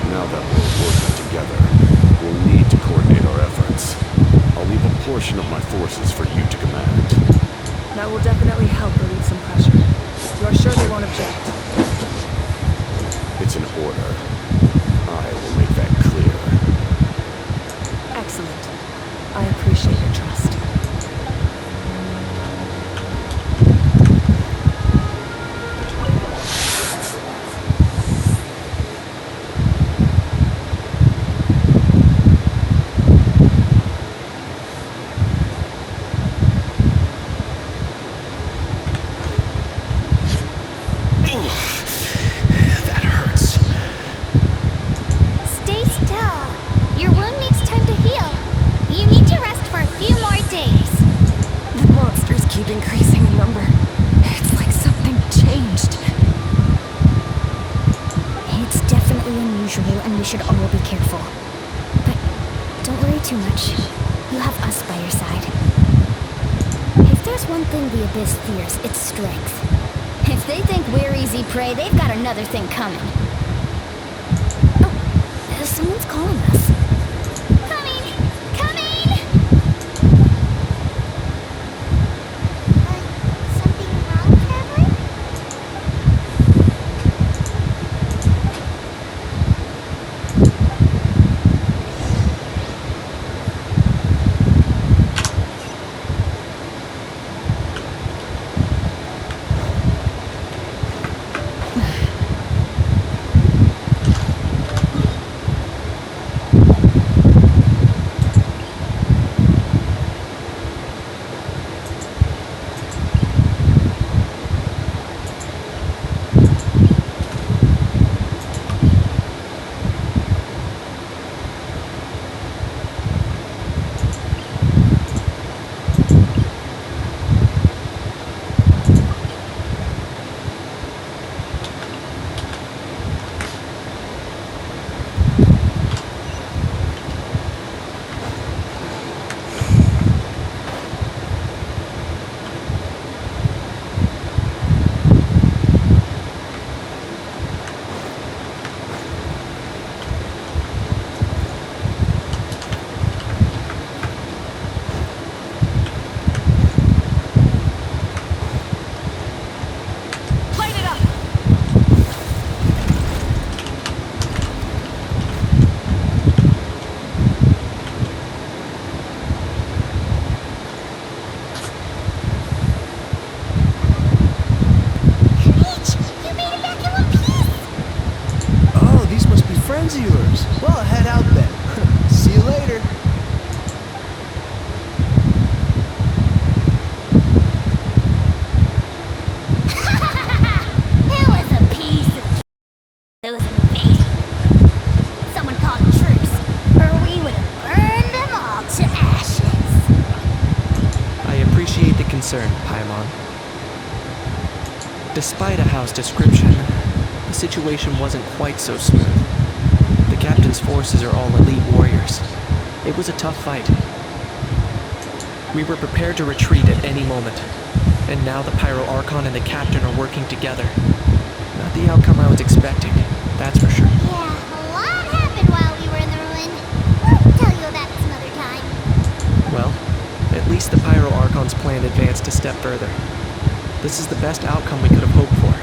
Now that we're working together, we'll need to coordinate our efforts. I'll leave a portion of my forces for you to command. That will definitely help relieve some pressure. You are sure they won't object? It's an order. true, and we should all be careful. But don't worry too much. You have us by your side. If there's one thing the Abyss fears, it's strength. If they think we're easy prey, they've got another thing coming. Oh, someone's calling us. Coming! Coming! Something wrong, Traveler? Friends of yours. Well, head out then. See you later. It was a piece of those invaders. Someone called a truce, or we would have burned them all to ashes. I appreciate the concern, Paimon. Despite Ahao's description, the situation wasn't quite so smooth. The captain's forces are all elite warriors. It was a tough fight. We were prepared to retreat at any moment, and now the Pyro Archon and the captain are working together. Not the outcome I was expecting, that's for sure. Yeah, a lot happened while we were in the ruin. We'll tell you about it some other time. Well, at least the Pyro Archon's plan advanced a step further. This is the best outcome we could have hoped for.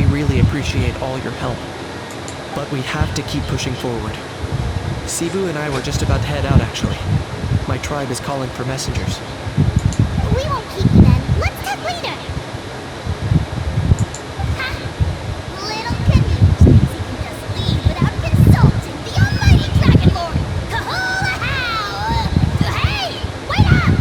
We really appreciate all your help. But we have to keep pushing forward. Sibu and I were just about to head out, actually. My tribe is calling for messengers. We won't keep you then. Let's talk later. Ha! Little Canoe thinks he can just leave without consulting the almighty Dragon Lord. Kahula how! Hey! Wait up!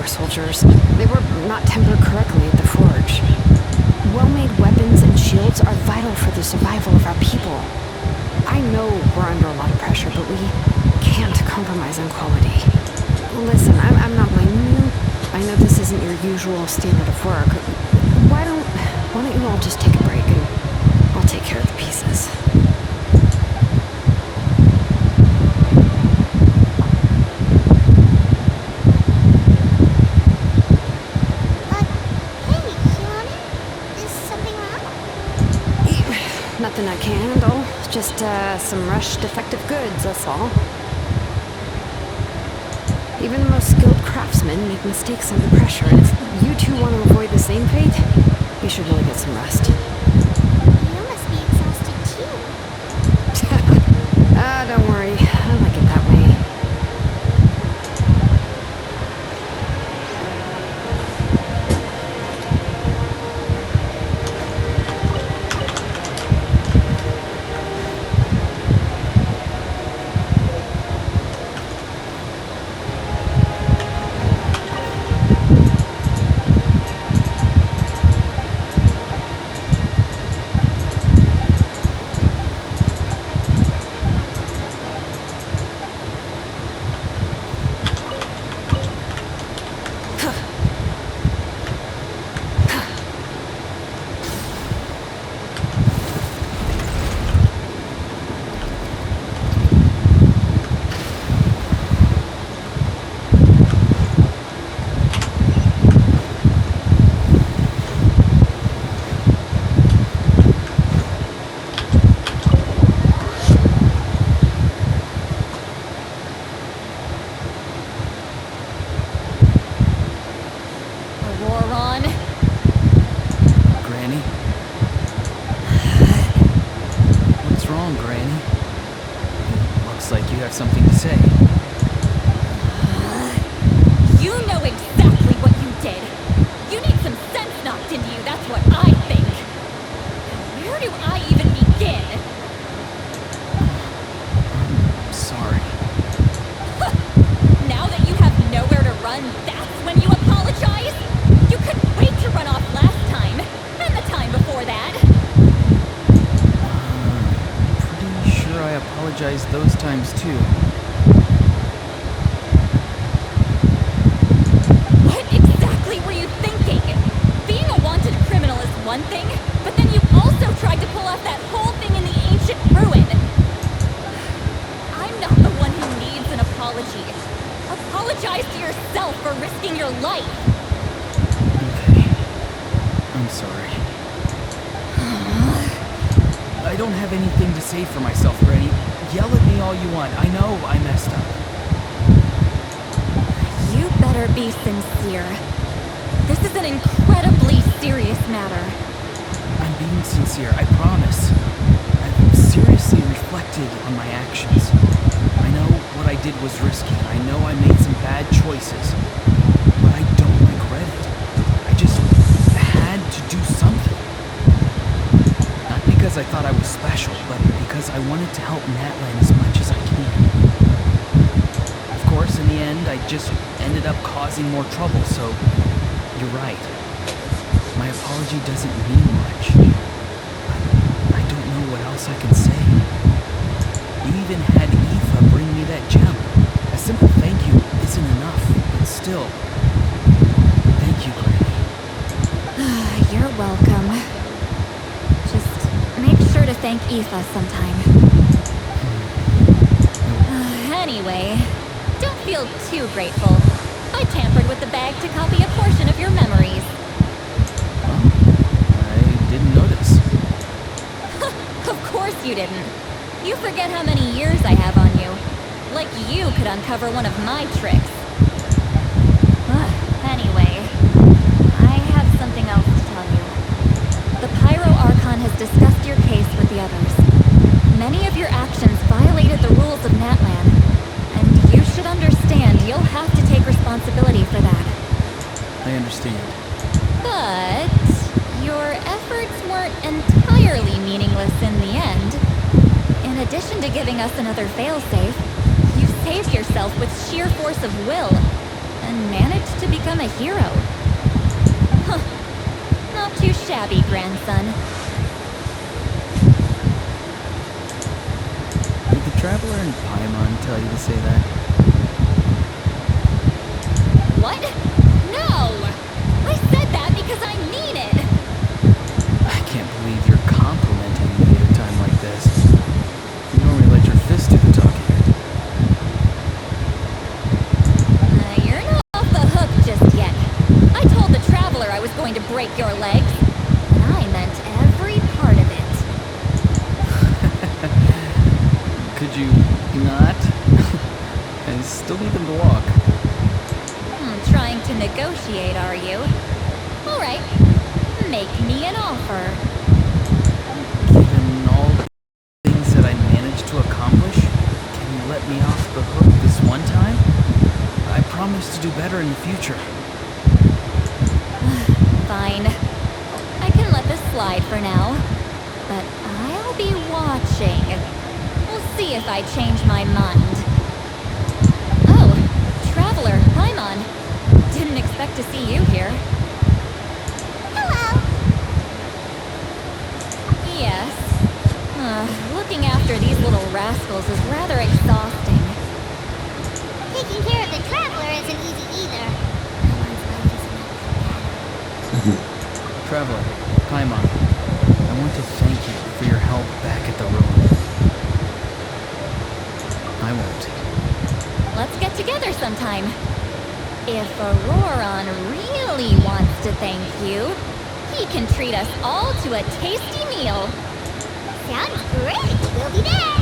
soldiers. They were not tempered correctly at the forge. Well-made weapons and shields are vital for the survival of our people. I know we're under a lot of pressure, but we can't compromise on quality. Listen, I'm not blaming you. I know this isn't your usual standard of work. Why don't you all just take a break and I'll take care of the pieces. Hey, Shilani? Is something wrong? Nothing I can't handle. Just some rushed defective goods, that's all. Even the most skilled craftsmen make mistakes under pressure, and if you two want to avoid the same fate, you should really get some rest. You must be exhausted too. Don't worry. I like it that way. Granny? What's wrong, Granny? Looks like you have something to say. You know exactly what you did. You need some sense knocked into you, that's what I think. Where do I even begin? I'm sorry. Now that you have nowhere to run, that's when you apologize? You couldn't wait to run off last time, and the time before that. Pretty sure I apologized those times too. What exactly were you thinking? Being a wanted criminal is one thing, but then you also tried to pull off that whole thing in the ancient ruin. I'm not the one who needs an apology. Apologize to yourself for risking your life. Okay. I'm sorry. I don't have anything to say for myself, Granny. Yell at me all you want. I know I messed up. You better be sincere. This is an incredibly serious matter. I'm being sincere, I promise. I've seriously reflected on my actions. I know what I did was risky. I know I made some bad choices. But I don't regret it. I just had to do something. Not because I thought I was special, but because I wanted to help Natlan as much as I can. Of course, in the end, I just ended up causing more trouble, so you're right. My apology doesn't mean much. I don't know what else I can say. You even had Aoife bring me that gem. A simple thank you isn't enough, but still. Thank you, Granny. You're welcome. Just make sure to thank Aoife sometime. Anyway, don't feel too grateful. I tampered with the bag to copy a portion of your memories. I didn't notice. Of course you didn't. You forget how many years I have on you. Like you could uncover one of my tricks. Anyway, I have something else to tell you. The Pyro Archon has discussed your case with the others. Many of your actions violated the rules of Natlan, and you should understand you'll have to take responsibility for that. I understand. But your efforts weren't entirely meaningless in the end. In addition to giving us another failsafe, you saved yourself with sheer force of will. and managed to become a hero. Huh. Not too shabby, grandson. Did the Traveler in Paimon tell you to say that? What? No! I said that because I mean it! I can't believe you're complimenting me at a time like this. You normally let your fist do the talking. You're not off the hook just yet. I told the Traveler I was going to break your legs. And I meant every part of it. Could you not? I still need them to walk. Trying to negotiate, are you? Alright, make me an offer. Given all the things that I managed to accomplish, can you let me off the hook this one time? I promise to do better in the future. Fine. I can let this slide for now. But I'll be watching. We'll see if I change my mind. Oh, Traveler, Paimon. Didn't expect to see you here. Hello. Yes. Looking after these little rascals is rather exhausting. Taking care of the Traveler isn't easy either. Paimon's life is not that Traveler, Paimon, I want to thank you for your help back at the ruin. I won't. Let's get together sometime. If Auroron really wants to thank you, he can treat us all to a tasty meal. Sounds great. We'll be there.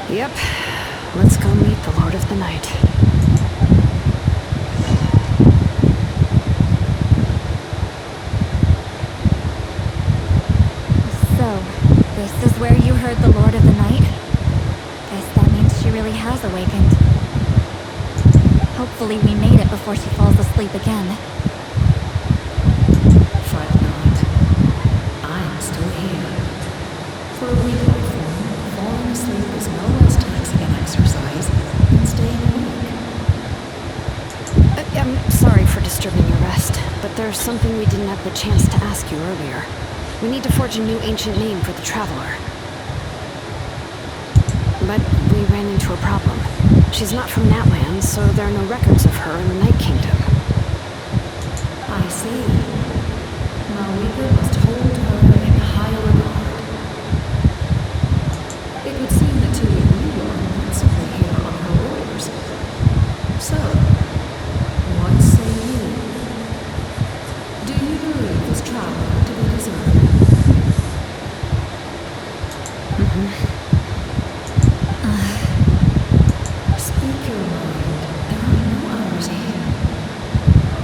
Yep. Let's go meet the Lord of the Night. So, this is where you heard the Lord of the Night? Guess that means she really has awakened. Hopefully we made it before she falls asleep again. Fret not. I am still here. For a weak life form, falling asleep is no less taxing an exercise than staying awake. I'm sorry for disturbing your rest, but there's something we didn't have the chance to ask you earlier. We need to forge a new ancient name for the Traveler. But we ran into a problem. She's not from Natland, so there are no records of her in the Night Kingdom. I see. Malika must hold her in high regard. It would seem the two of you are not simply here on her orders. So, what say you? Do you believe this traveler to be deserving? Speak your mind. There are no hours here.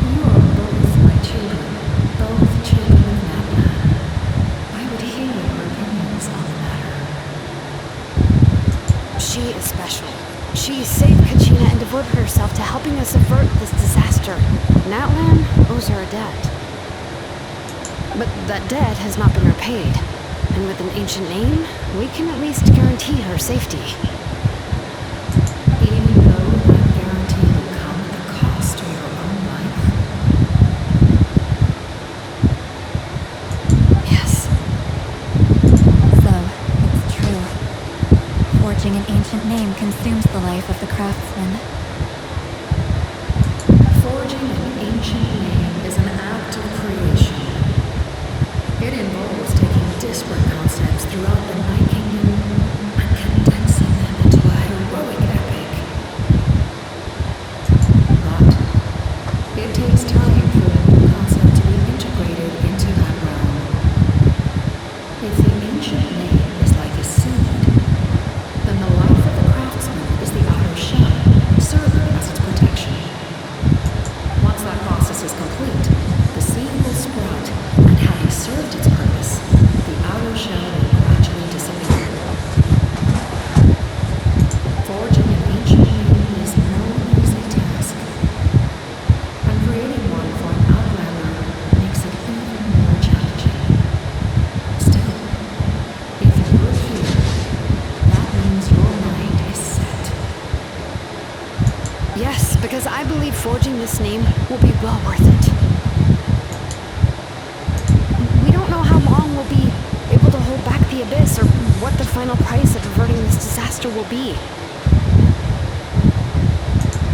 You are both my children, both children of Natlan. I would hear your opinions on the matter. She is special. She saved Kachina and devoted herself to helping us avert this disaster. Natlan owes her a debt. But that debt has not been repaid. And with an ancient name, we can at least guarantee her safety. Even though that guarantee will come at the cost of your own life. Yes. So, it's true. Forging an ancient name consumes the life of the craftsman. Forging an ancient name is an act of creation. It involves taking disparate forging this name will be well worth it. We don't know how long we'll be able to hold back the abyss or what the final price of averting this disaster will be.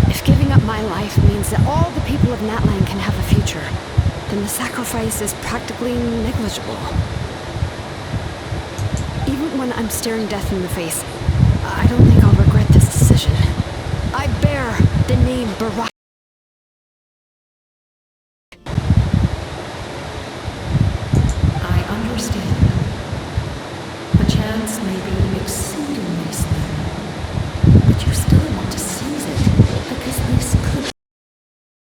If giving up my life means that all the people of Natlan can have a future, then the sacrifice is practically negligible. Even when I'm staring death in the face, I don't think I'll regret this decision. I bear the name Barak. I understand. The chance may be exceedingly slim, but you still want to seize it because this could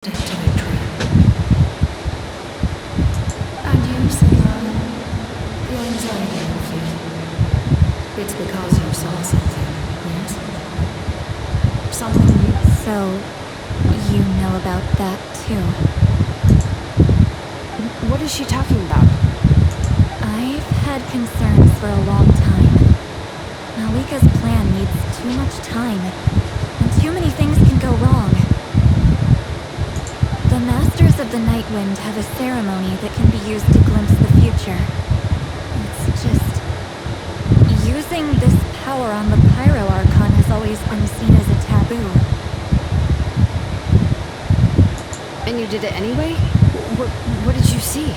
lead to victory. And you, Sarah, the anxiety you feel, it's because you saw something, yes? Something new. So, you know about that too. What is she talking about? I've had concerns for a long time. Malika's plan needs too much time, and too many things can go wrong. The Masters of the Night Wind have a ceremony that can be used to glimpse the future. It's just... using this power on the Pyro archon has always been seen as a taboo. And you did it anyway? What did you see?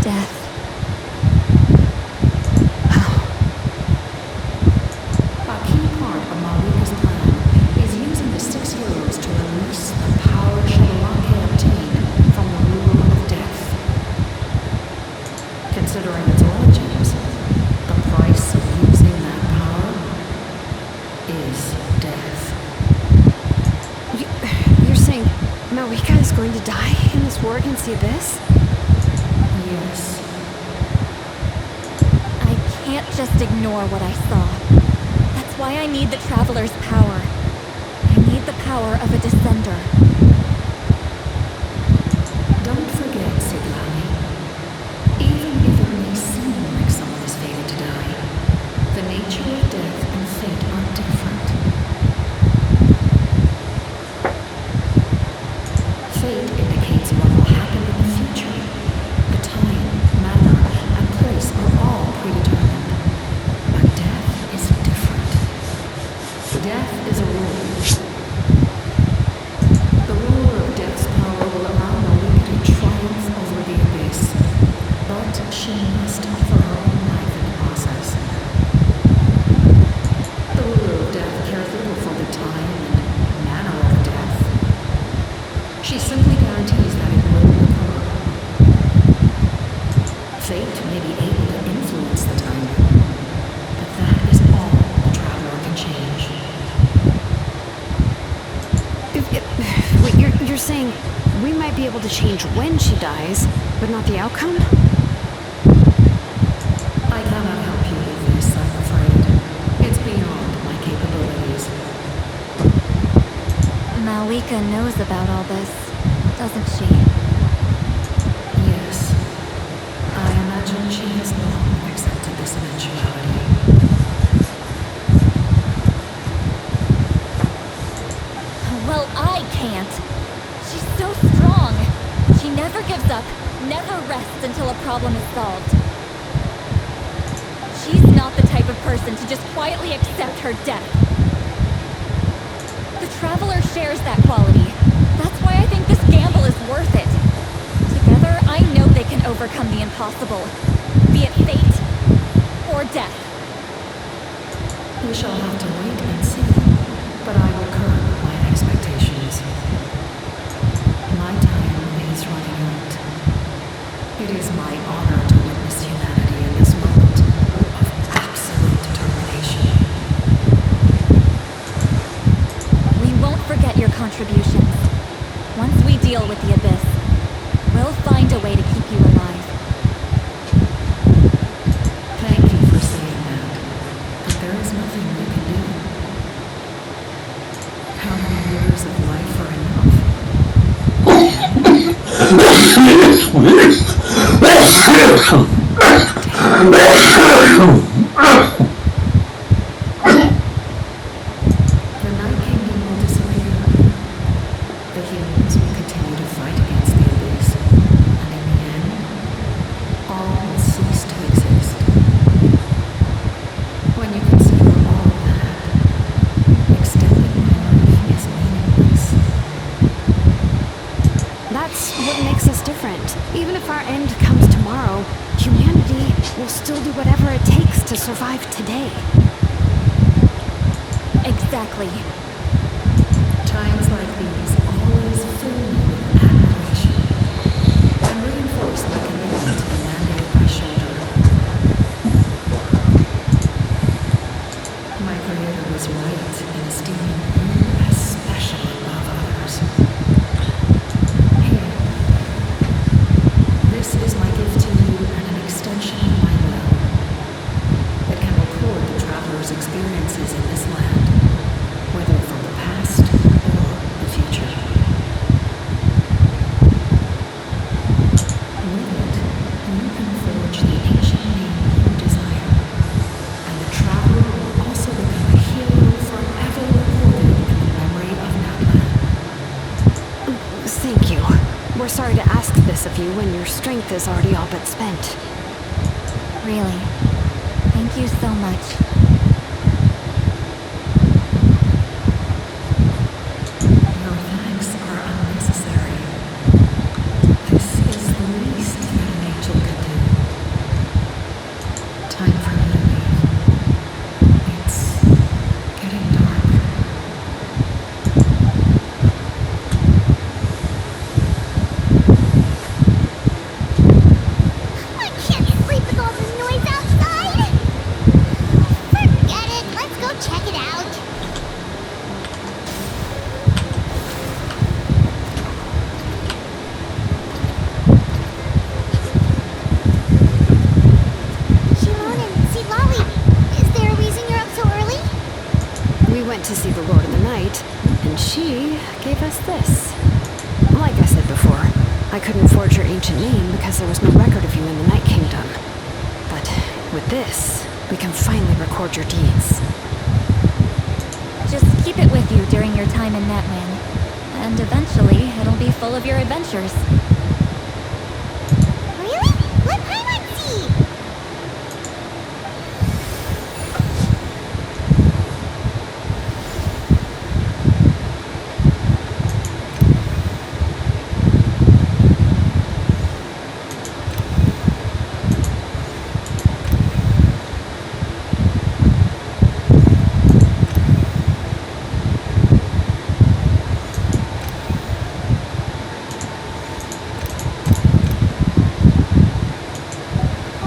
Death. A key part of Malika's plan is using the 6 heroes to release the power Shadowake obtained from the ruler of death. Considering its origins, the price of using that power is death. You're saying Malika is going to die in this war against the Abyss? Yes. I can't just ignore what I saw. That's why I need the Traveler's power. I need the power of a Descender. Don't forget, Siglani. Even if it may seem like someone is fated to die, the nature of death and fate are different. Fate indicates what will happen in the future. The time, manner, and place are all predetermined. But death is different. Death is a rule. The ruler of death's power will allow Malika to triumph over the abyss. But she must offer her own life in the process. The ruler of death cares little for the time and manner of death. She simply guarantees that it will occur. Fate may be able to influence the timing, but that is all the Traveler can change. Wait, you're saying we might be able to change when she dies, but not the outcome? I cannot help you with this, I'm afraid. It's beyond my capabilities. Malika knows about all this, doesn't she? Yes. I imagine she has long accepted this eventuality. Well, I can't. She's so strong. She never gives up, never rests until a problem is solved. She's not the type of person to just quietly accept her death. The Traveler shares that quality. That's why I think this gamble is worth it. Together, I know they can overcome the impossible. Be it fate or death. We shall have to wait and see, but I will curb my expectations. My time is running out. It is my honor to witness humanity in this moment of absolute determination. We won't forget your contributions. Once we deal with the Abyss, we'll find a way to keep you alive. Thank you for saying that, but there is nothing we can do. How many years of life are enough? The Night Kingdom will disappear. That's what makes us different. Even if our end comes tomorrow, humanity will still do whatever it takes to survive today. Exactly. Times like these always fill me with admiration and reinforce my commitment to the mandate I shoulder. My creator was right in esteeming you as special above others. Here, this is my gift to you and an extension of my will that can record the traveler's experiences in this land, whether from the past or the future. With it, you can forge the ancient name you desire, and the traveler will also become a hero forever recorded in the memory of Natlan. Thank you. We're sorry to ask this of you when your strength is already all but spent. Really. Thank you so much. Your thanks are unnecessary. This is the least that an angel can do. Time for me to leave. It's getting dark. I can't sleep with all the noise outside! Forget it, let's go check it out. Shimon and Silali, is there a reason you're up so early? We went to see the Lord of the Night, and she gave us this. Like I said before, I couldn't forge your ancient name because there was no record of you in the Night Kingdom. But with this, we can finally record your deeds. Just keep it with you during your time in Natlan. And eventually, it'll be full of your adventures. Really? Let Paimon see!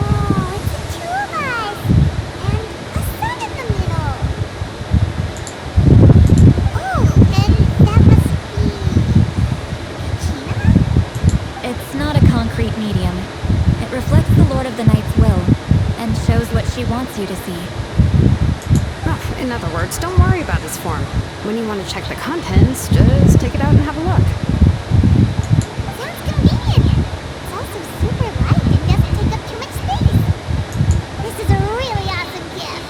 Oh, it's the two of us! And a sun in the middle! Oh, and that must be... Gina? It's not a concrete medium. It reflects the Lord of the Night's will, and shows what she wants you to see. Oh, in other words, don't worry about this form. When you want to check the contents, just take it out and have a look. Sounds convenient. It's also super light and doesn't take up too much space. This is a really awesome gift.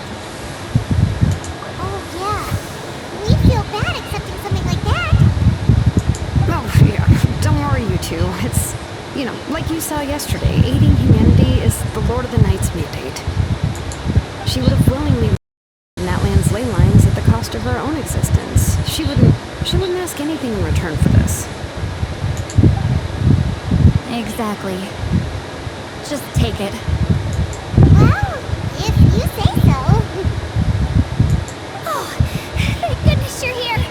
Oh, yeah. We feel bad accepting something like that. Oh, yeah. Don't worry, you two. It's, like you saw yesterday, aiding humanity is the Lord of the Night's mandate. She would have willingly Natlan's ley lines at the cost of her own existence. She wouldn't ask anything in return for this. Exactly. Just take it. Well, if you say so. Oh, thank goodness you're here.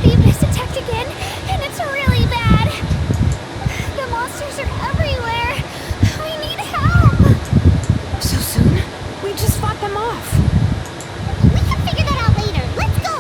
The Abyss attacked again, and it's really bad. The monsters are everywhere. We need help. So soon? We just fought them off. We can figure that out later. Let's go.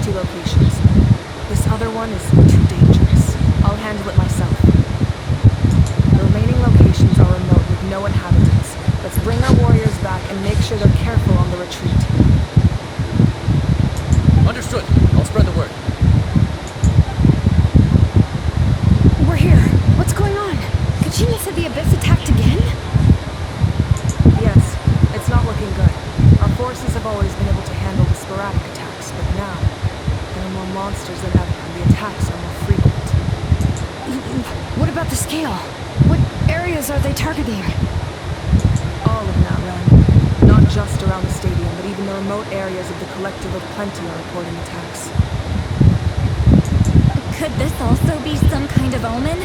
2 locations. This other one is too dangerous. I'll handle it myself. The remaining locations are remote with no inhabitants. Let's bring our warriors back and make sure they're careful on the retreat. Understood. I'll spread the word. We're here. What's going on? Kachina said the Abyss attacked again? Yes, it's not looking good. Our forces have always been able to handle the sporadic attacks, but now there are more monsters than ever, and the attacks are more frequent. What about the scale? What areas are they targeting? All of Natlan. Not just around the stadium, but even the remote areas of the Collective of Plenty are reporting attacks. Could this also be some kind of omen?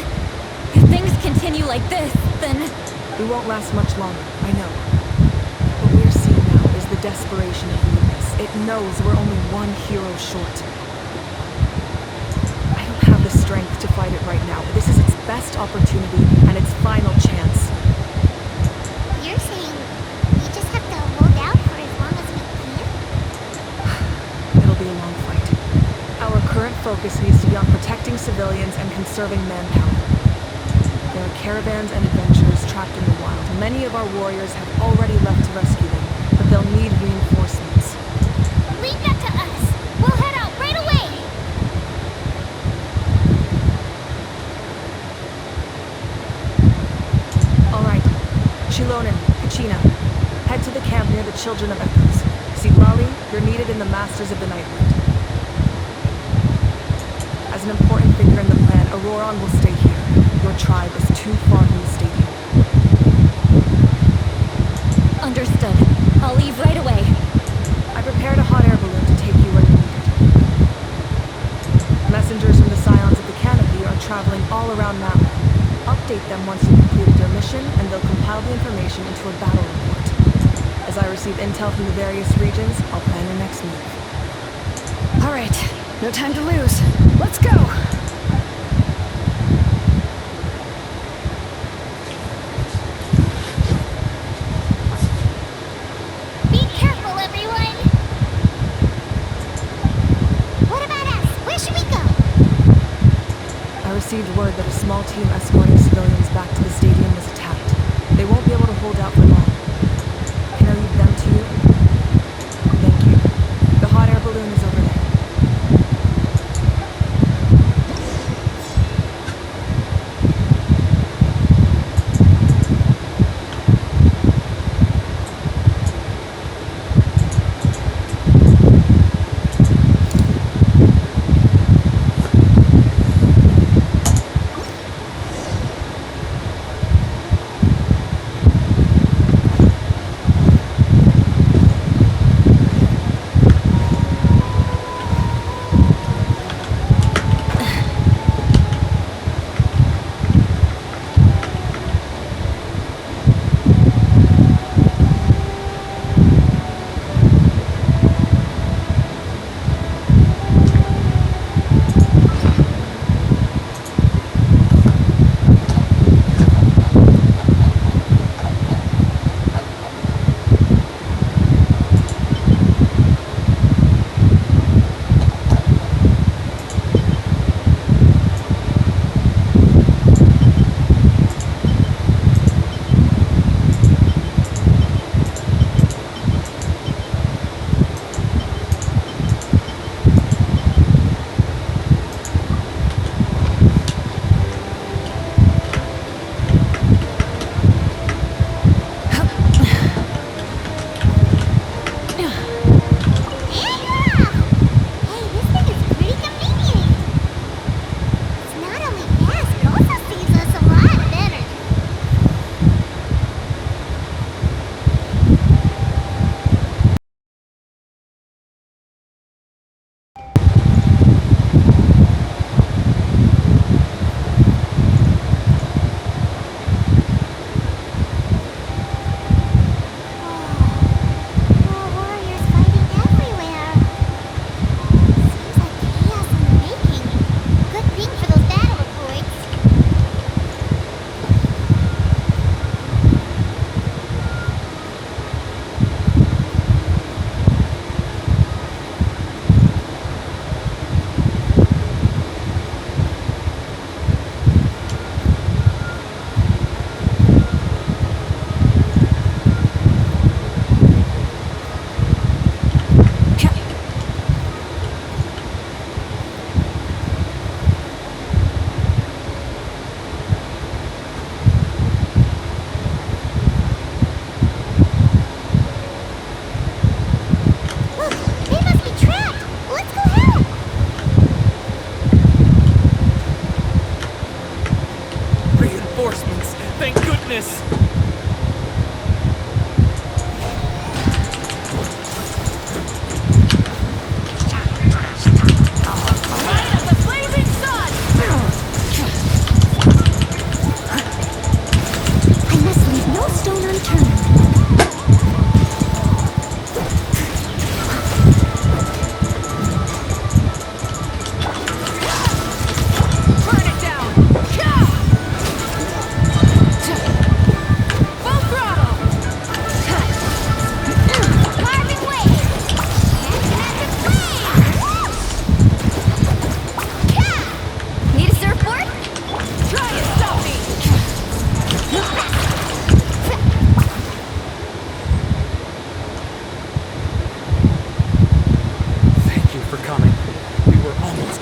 If things continue like this, then... We won't last much longer, I know. What we're seeing now is the desperation of the Abyss. It knows we're only one hero short. I don't have the strength to fight it right now, but this is its best opportunity and its final chance. You're saying we just have to hold out for as long as we can? It'll be a long fight. Our current focus needs to be on protecting civilians and conserving manpower. There are caravans and adventurers trapped in the wild. Many of our warriors have already left to rescue them, but they'll need reinforcements. Leave that to us. We'll head out right away. All right. Shilonen, Kachina, head to the camp near the Children of Echoes. Siglali, you're needed in the Masters of the Nightwind. As an important figure in the plan, Auroron will stay here. Your tribe is too far from the stadium. Understood. I'll leave right away. I prepared a hot air balloon to take you where you're needed. Messengers from the Scions of the Canopy are traveling all around Natlan. Update them once you've completed your mission, and they'll compile the information into a battle report. As I receive intel from the various regions, I'll plan your next move. All right. No time to lose. Let's go! Be careful, everyone. What about us? Where should we go? I received word that a small team escorting civilians back to the stadium was attacked. They won't be able to hold out for long. Can I leave them to you? Thank you. The hot air balloon is over there.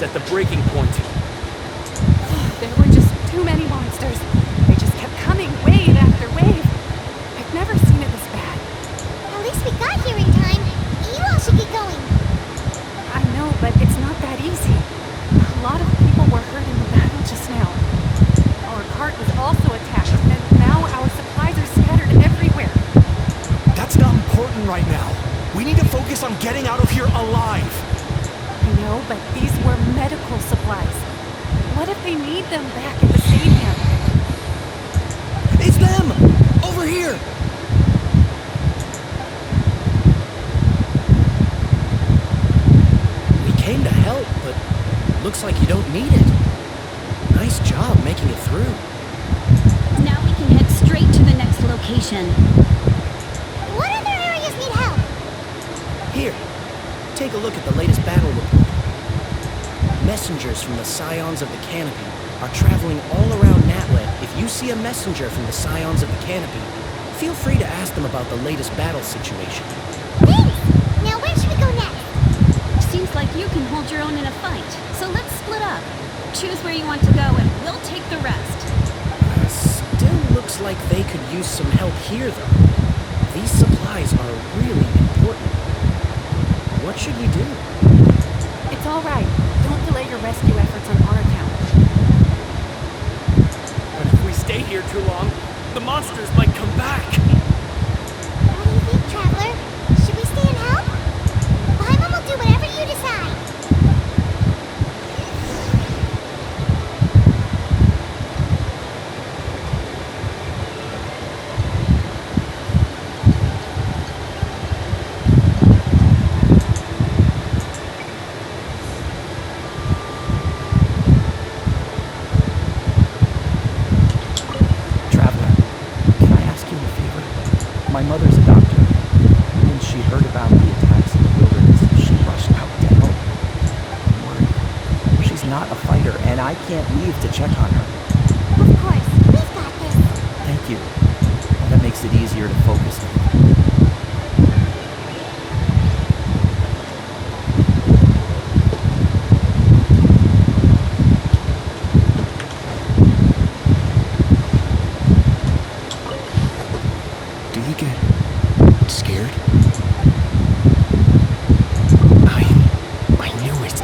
at the breaking point. There were just too many monsters. They just kept coming, wave after wave. I've never seen it this bad. At least we got here in time. You all should get going. I know, but it's not that easy. A lot of people were hurt in the battle just now. Our cart was also attacked, and now our supplies are scattered everywhere. That's not important right now. We need to focus on getting out of here alive. I know, but these were medical supplies. What if they need them back at the stadium? It's them! Over here! We came to help, but looks like you don't need it. Nice job making it through. Now we can head straight to the next location. What other areas need help? Here, take a look at the latest battle report. Messengers from the Scions of the Canopy are traveling all around Natlet. If you see a messenger from the Scions of the Canopy, feel free to ask them about the latest battle situation. Thanks! Now where should we go next? Seems like you can hold your own in a fight, so let's split up. Choose where you want to go and we'll take the rest. Still looks like they could use some help here, though. These supplies are really important. What should we do? It's all right. Don't delay your rescue efforts on our account. But if we stay here too long, the monsters might come back. What do you think, Traveler? Should we stay and help? Paimon will do whatever you decide. Traveler, can I ask you a favor? My mother's a doctor. When she heard about the attacks in the wilderness, she rushed out to help. I'm worried. She's not a fighter, and I can't leave to check on her. Of course, we've got this. Thank you. That makes it easier to focus on. Do you get scared? I knew it.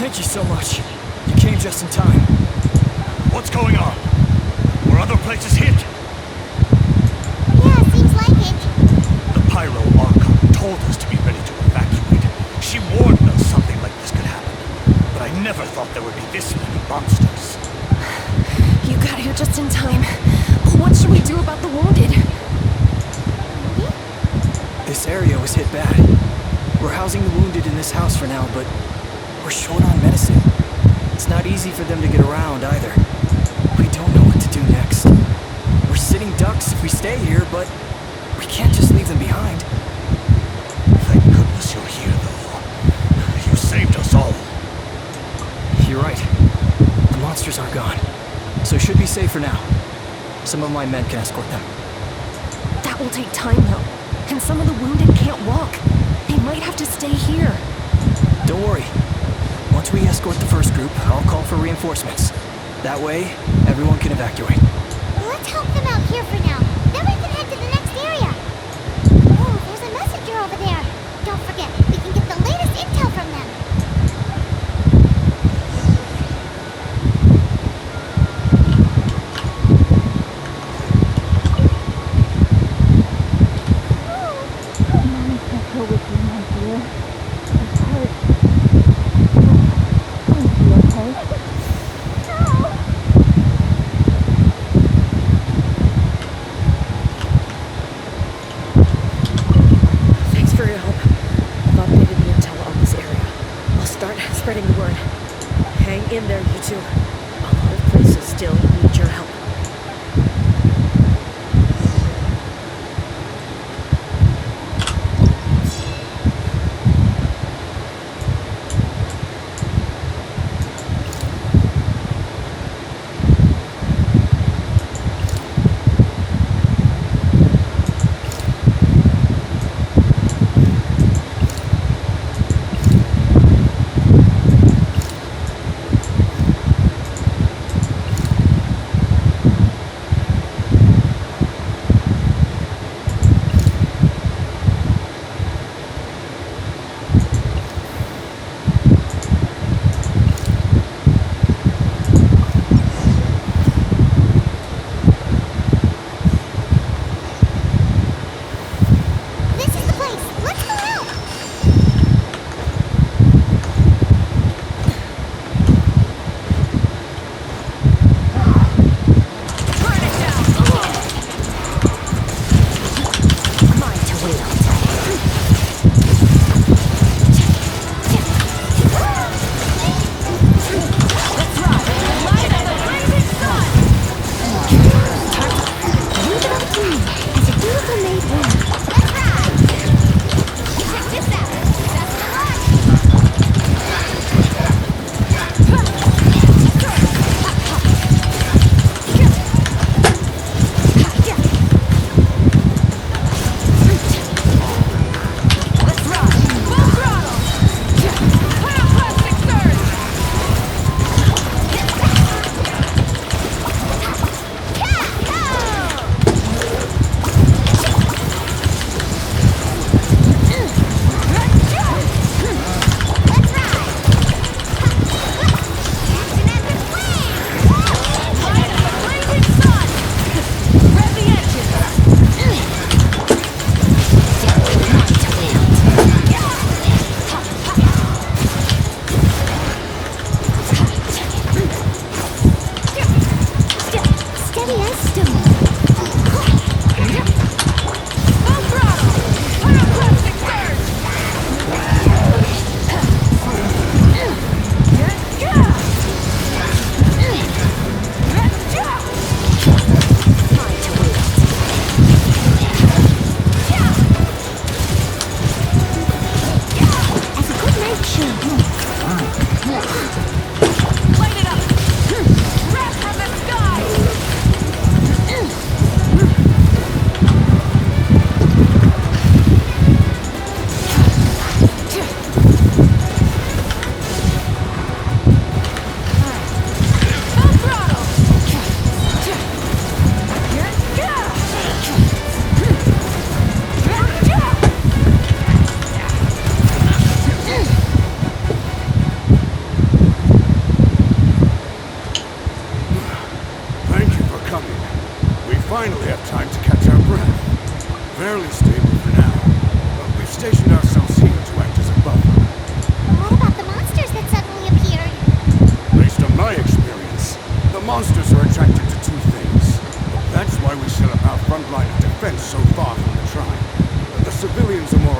Thank you so much. You came just in time. What's going on? Were other places hit? Yeah, seems like it. The Pyro arconte told us to be ready to evacuate. She warned us something like this could happen. But I never thought there would be this many monsters. You got here just in time. But what should we do about the wounded? This area was hit bad. We're housing the wounded in this house for now, but we're short on medicine. It's not easy for them to get around either. We don't know what to do next. We're sitting ducks if we stay here, but we can't just leave them behind. Thank goodness you're here, though. You saved us all. You're right. The monsters are gone, so it should be safe for now. Some of my men can escort them. That will take time, though. And some of the wounded can't walk. They might have to stay here. Don't worry. Once we escort the first group, I'll call for reinforcements. That way, everyone can evacuate. Let's help them out here for now. Then we can head to the next area. Oh, there's a messenger over there. Don't forget, we can get the latest intel from them. Thanks for your help. I've updated the intel on this area. I'll start spreading the word. Hang in there, you two. A lot of places still need your help.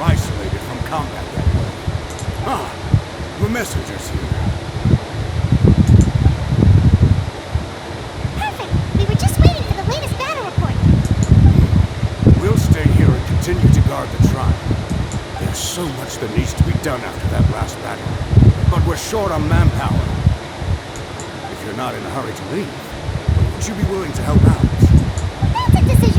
isolated from combat that way. Ah, the messenger's here. Perfect. We were just waiting for the latest battle report. We'll stay here and continue to guard the shrine. There's so much that needs to be done after that last battle, but we're short on manpower. If you're not in a hurry to leave, would you be willing to help out? That's a decision